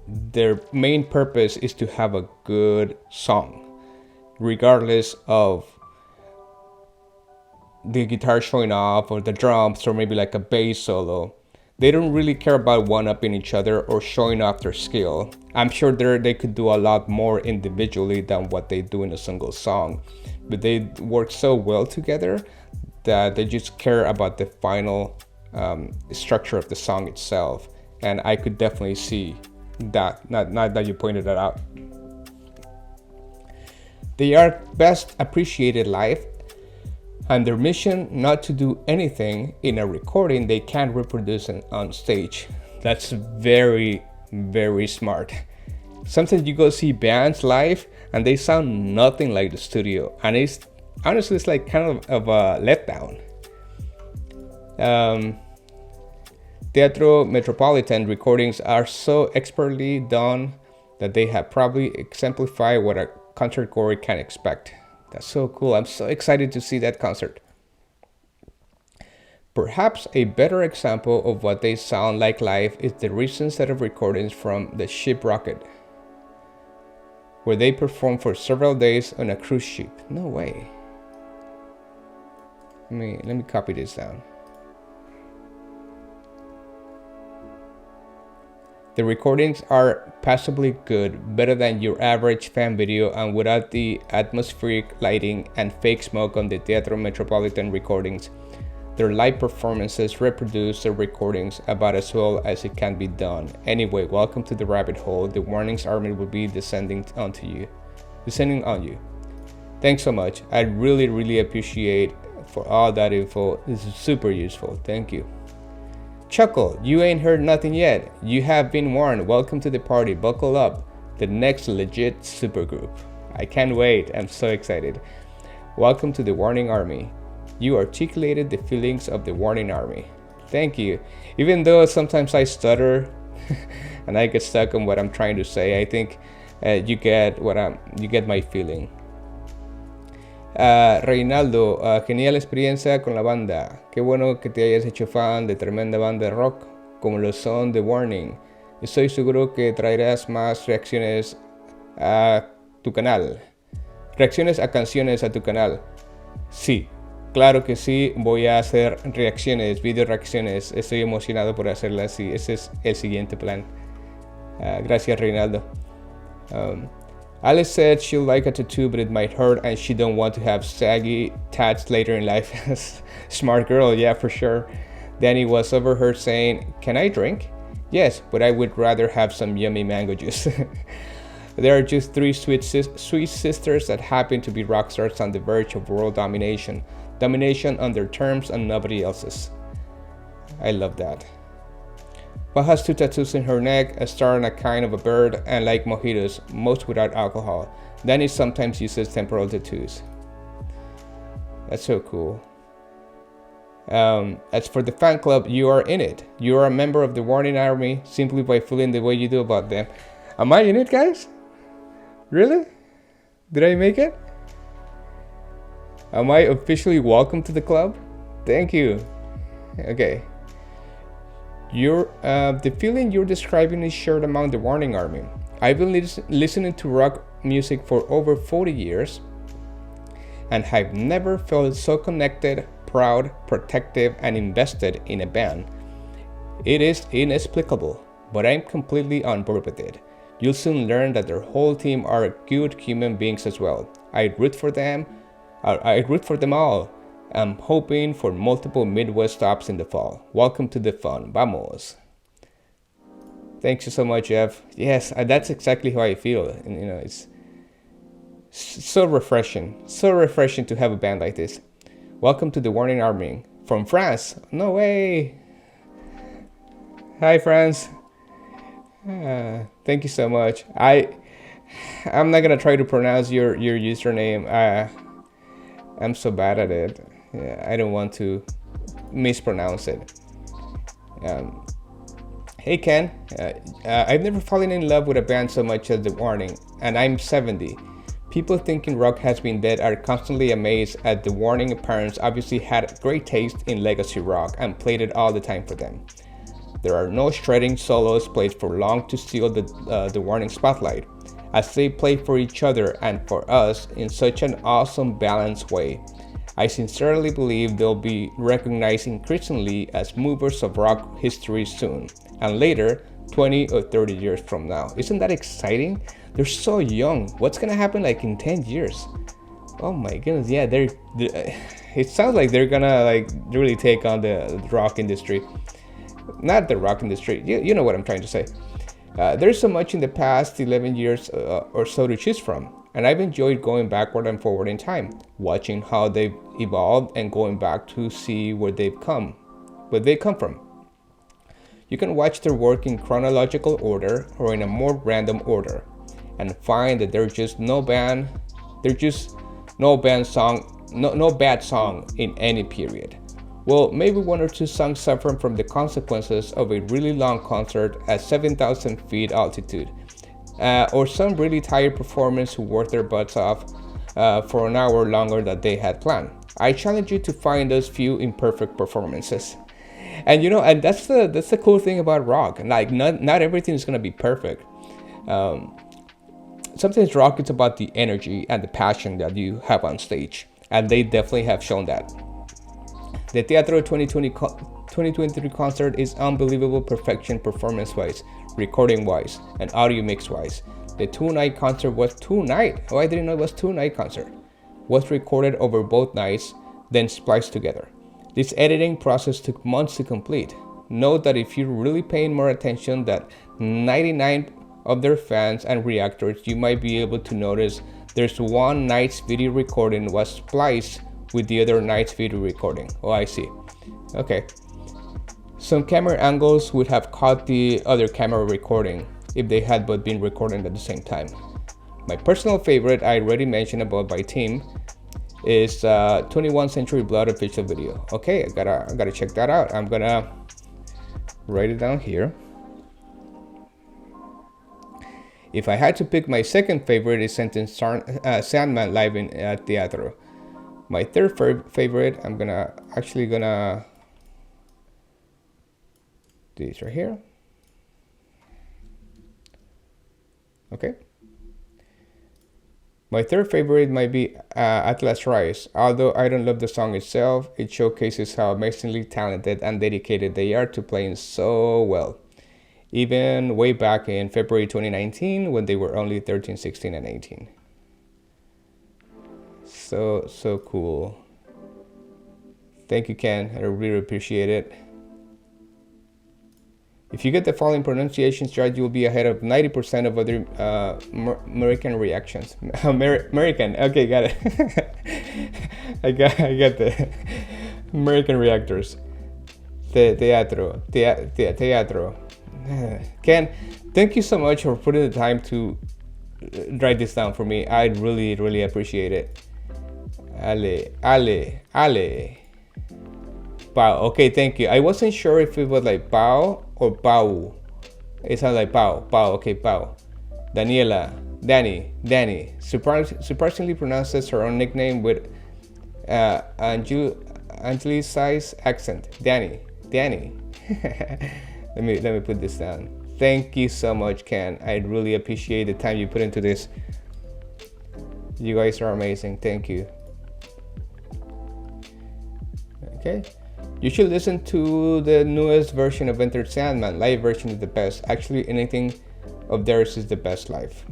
Their main purpose is to have a good song, regardless of the guitar showing off or the drums or maybe like a bass solo. They don't really care about one-upping each other or showing off their skill. I'm sure they could do a lot more individually than what they do in a single song, but they work so well together that they just care about the final structure of the song itself. And I could definitely see that, not that you pointed that out. They are best appreciated live, and their mission not to do anything in a recording they can't reproduce on stage. That's very, very smart. Sometimes you go see bands live and they sound nothing like the studio, and it's honestly like kind of a letdown. Teatro Metropolitan recordings are so expertly done that they have probably exemplified what a concert goer can expect. That's so cool. I'm so excited to see that concert. Perhaps a better example of what they sound like live is the recent set of recordings from the ship Rocket, where they performed for several days on a cruise ship. No way. Let me copy this down. The recordings are passably good, better than your average fan video, and without the atmospheric lighting and fake smoke on the Teatro Metropolitan recordings. Their live performances reproduce the recordings about as well as it can be done. Anyway, welcome to the rabbit hole. The Warnings Army will be descending on you. Thanks so much. I really appreciate for all that info. This is super useful. Thank you. Chuckle, you ain't heard nothing yet. You have been warned. Welcome to the party. Buckle up. The next legit supergroup. I can't wait. I'm so excited. Welcome to the Warning Army. You articulated the feelings of the Warning Army. Thank you. Even though sometimes I stutter and I get stuck on what I'm trying to say, I think you get my feeling. Reinaldo, genial experiencia con la banda. Qué bueno que te hayas hecho fan de tremenda banda de rock como lo son The Warning. Estoy seguro que traerás más reacciones a tu canal. Reacciones a canciones a tu canal. Sí, claro que sí. Voy a hacer reacciones, video reacciones. Estoy emocionado por hacerlas y ese es el siguiente plan. Gracias, Reinaldo. Alice said she'll like a tattoo, but it might hurt and she don't want to have saggy tats later in life. Smart girl, yeah, for sure. Danny was overheard saying, "Can I drink?" "Yes, but I would rather have some yummy mango juice." There are just three sweet sisters that happen to be rock stars on the verge of world domination. Domination on their terms and nobody else's. I love that. But has 2 tattoos in her neck, a star and a kind of a bird, and like mojitos, most without alcohol. Danny sometimes uses temporal tattoos. That's so cool. As for the fan club, you are in it. You are a member of the Warning Army simply by feeling the way you do about them. Am I in it, guys? Really? Did I make it? Am I officially welcome to the club? Thank you. Okay. The feeling you're describing is shared among the Warning Army. I've been listening to rock music for over 40 years and have never felt so connected, proud, protective, and invested in a band. It is inexplicable, but I'm completely on board with it. You'll soon learn that their whole team are good human beings as well. I root for them. I root for them all. I'm hoping for multiple Midwest stops in the fall. Welcome to the fun. Vamos. Thank you so much, Jeff. Yes, that's exactly how I feel. And it's so refreshing to have a band like this. Welcome to the TheWarningArmy from France. No way. Hi, France. Thank you so much. I'm not gonna try to pronounce your username. I'm so bad at it. Yeah, I don't want to mispronounce it. Hey Ken, I've never fallen in love with a band so much as The Warning, and I'm 70. People thinking rock has been dead are constantly amazed at The Warning. Parents obviously had great taste in legacy rock and played it all the time for them. There are no shredding solos played for long to steal the Warning spotlight, as they play for each other and for us in such an awesome balanced way. I sincerely believe they'll be recognized increasingly as movers of rock history soon, and later, 20 or 30 years from now. Isn't that exciting? They're so young. What's gonna happen like in 10 years? Oh my goodness, yeah, it sounds like they're gonna like really take on the rock industry. Not the rock industry, you know what I'm trying to say. There's so much in the past 11 years or so to choose from, and I've enjoyed going backward and forward in time, watching how they've evolved and going back to see where they come from. You can watch their work in chronological order or in a more random order, and find that there's just no bad song in any period. Well, maybe one or two songs suffer from the consequences of a really long concert at 7,000 feet altitude, or some really tired performers who worked their butts off for an hour longer than they had planned. I challenge you to find those few imperfect performances. And and that's the cool thing about rock. Like not everything is gonna be perfect. Sometimes rock is about the energy and the passion that you have on stage, and they definitely have shown that. The Teatro 2023 concert is unbelievable perfection performance-wise, recording-wise, and audio mix-wise. The two-night concert was two-night. Oh, I didn't know it was two-night concert. Was recorded over both nights, then spliced together. This editing process took months to complete. Note that if you're really paying more attention that 99 of their fans and reactors, you might be able to notice there's one night's video recording was spliced with the other night's video recording. Oh, I see. Okay. Some camera angles would have caught the other camera recording if they had both been recording at the same time. My personal favorite, I already mentioned about by team, is 21 Century Blood official video. Okay, I gotta check that out. I'm gonna write it down here. If I had to pick my second favorite, is Sandman live in Teatro. My third favorite, I'm gonna do this right here. Okay. My third favorite might be Atlas Rise. Although I don't love the song itself, it showcases how amazingly talented and dedicated they are to playing so well. Even way back in February 2019 when they were only 13, 16, and 18. So cool. Thank you, Ken. I really appreciate it. If you get the following pronunciations right, you'll be ahead of 90% of other American reactions. American, okay, got it. I got the American reactors. Teatro. Ken, thank you so much for putting the time to write this down for me. I really appreciate it. Ale. Pau. Okay, thank you. I wasn't sure if it was like Pau or Pau. It sounds like Pau. Okay, Pau. Daniela. Danny. Surprisingly pronounces her own nickname with Angelicized accent. Danny. Let me put this down. Thank you so much, Ken. I really appreciate the time you put into this. You guys are amazing. Thank you. Okay. You should listen to the newest version of Enter Sandman. Live version is the best. Actually, anything of theirs is the best live.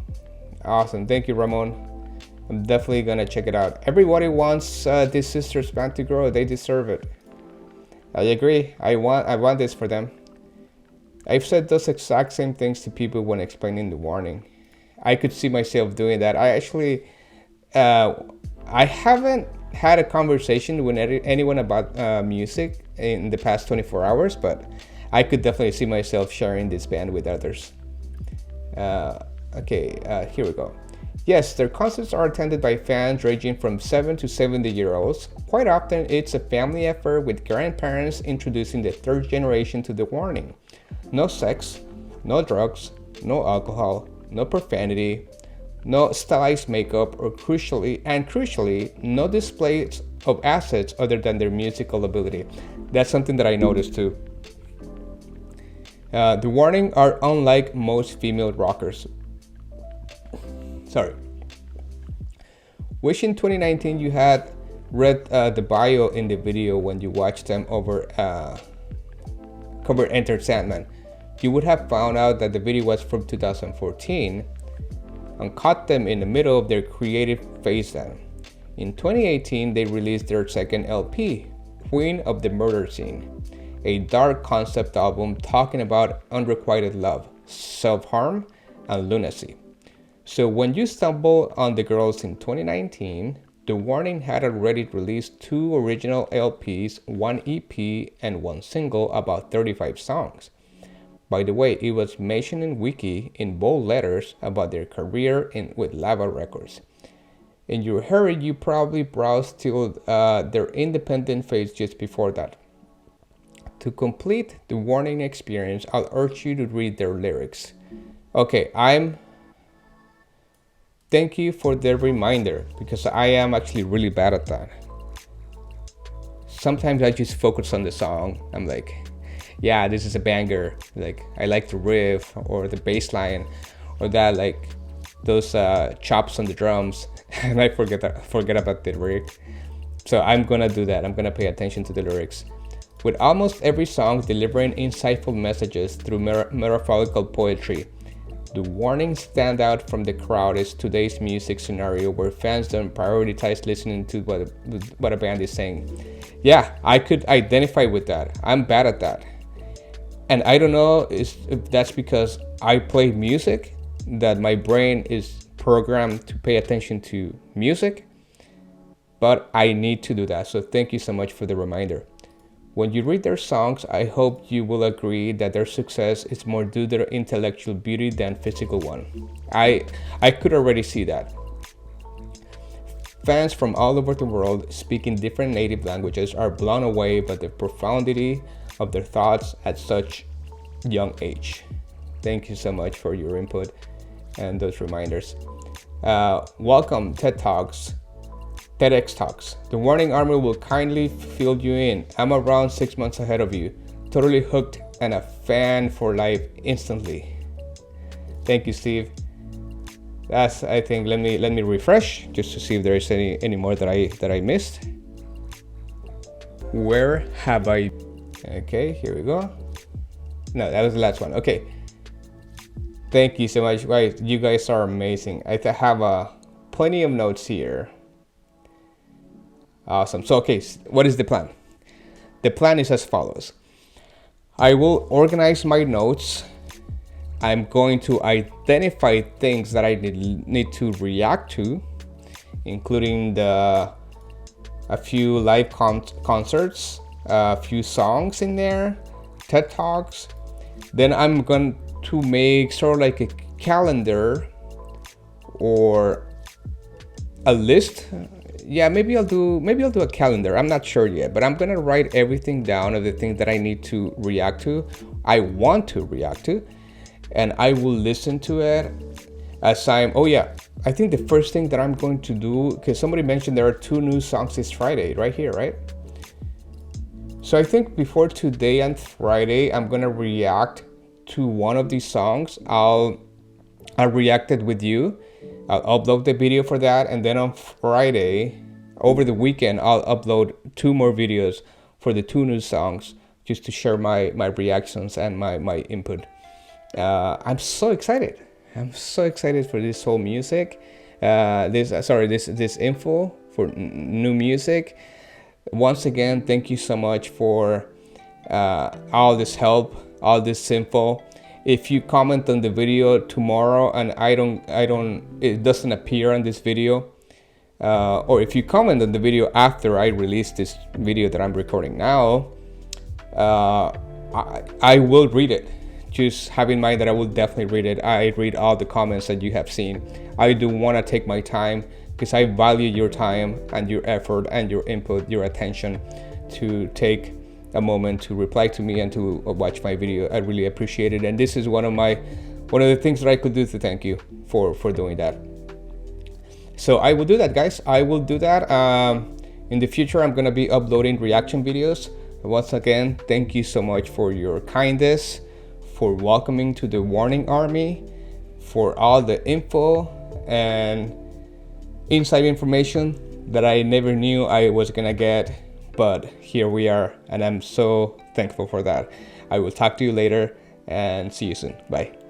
Awesome. Thank you, Ramon. I'm definitely gonna check it out. Everybody wants this sister's band to grow. They deserve it. I agree. I want this for them. I've said those exact same things to people when explaining The Warning. I could see myself doing that. I actually, I haven't had a conversation with anyone about music in the past 24 hours, but I could definitely see myself sharing this band with others. Here we go. Yes, their concerts are attended by fans ranging from 7 to 70-year-olds. Quite often, it's a family effort with grandparents introducing the third generation to The Warning. No sex, no drugs, no alcohol, no profanity, no stylized makeup, or crucially, no displays of assets other than their musical ability. That's something that I noticed too. The Warning are unlike most female rockers. Sorry. Wish in 2019 you had read the bio in the video when you watched them cover Enter Sandman. You would have found out that the video was from 2014 and caught them in the middle of their creative phase then. In 2018, they released their second LP, Queen of the Murder Scene, a dark concept album talking about unrequited love, self-harm, and lunacy. So when you stumble on the girls in 2019, The Warning had already released 2 original LPs, 1 EP, and 1 single, about 35 songs. By the way, it was mentioned in Wiki in bold letters about their career with Lava Records. In your hurry, you probably browsed till their independent phase just before that. To complete the Warning experience, I'll urge you to read their lyrics. Okay, thank you for the reminder, because I am actually really bad at that. Sometimes I just focus on the song. I'm like, yeah, this is a banger. Like, I like the riff or the bass line or that, like those chops on the drums, and I forget about the lyric. So I'm gonna do that. I'm gonna pay attention to the lyrics. With almost every song delivering insightful messages through metaphorical poetry, The Warning stand out from the crowd is today's music scenario where fans don't prioritize listening to what a band is saying. Yeah, I could identify with that. I'm bad at that. And I don't know if that's because I play music, that my brain is programmed to pay attention to music, but I need to do that. So thank you so much for the reminder. When you read their songs, I hope you will agree that their success is more due to their intellectual beauty than physical one. I could already see that. Fans from all over the world speaking different native languages are blown away by the profundity of their thoughts at such young age. Thank you so much for your input and those reminders. Welcome TEDx Talks. The Warning Army will kindly fill you in. I'm around 6 months ahead of you. Totally hooked and a fan for life instantly. Thank you, Steve. That's, I think, let me refresh just to see if there is any more that I missed. Where have I? Okay, here we go. No, that was the last one. Okay. Thank you so much, guys. You guys are amazing. I have plenty of notes here. Awesome. So, okay, what is the plan? The plan is as follows. I will organize my notes. I'm going to identify things that I need to react to, including a few live concerts, a few songs in there, TED Talks. Then I'm going to make sort of like a calendar or a list. Yeah, maybe I'll do a calendar. I'm not sure yet, but I'm gonna write everything down of the things that I need to react to, I want to react to, and I will listen to it as I'm. Oh yeah, I think the first thing that I'm going to do, because somebody mentioned there are 2 new songs this Friday, right here, right? So I think before today and Friday, I'm gonna react to one of these songs. I'll react it with you. I'll upload the video for that, and then on Friday, over the weekend, I'll upload 2 more videos for the two new songs, just to share my reactions and my input. I'm so excited. I'm so excited for this whole music. This info for new music. Once again, thank you so much for all this help, all this info. If you comment on the video tomorrow and it doesn't appear on this video, or if you comment on the video after I release this video that I'm recording now, I will read it. Just have in mind that I will definitely read it. I read all the comments that you have seen. I do want to take my time because I value your time and your effort and your input, your attention to take a moment to reply to me and to watch my video. I really appreciate it, and this is one of the things that I could do to thank you for doing that. So I will do that, guys. I will do that. In the future, I'm gonna be uploading reaction videos. Once again, thank you so much for your kindness, for welcoming to the Warning Army, for all the info and inside information that I never knew I was gonna get. But here we are, and I'm so thankful for that. I will talk to you later and see you soon. Bye.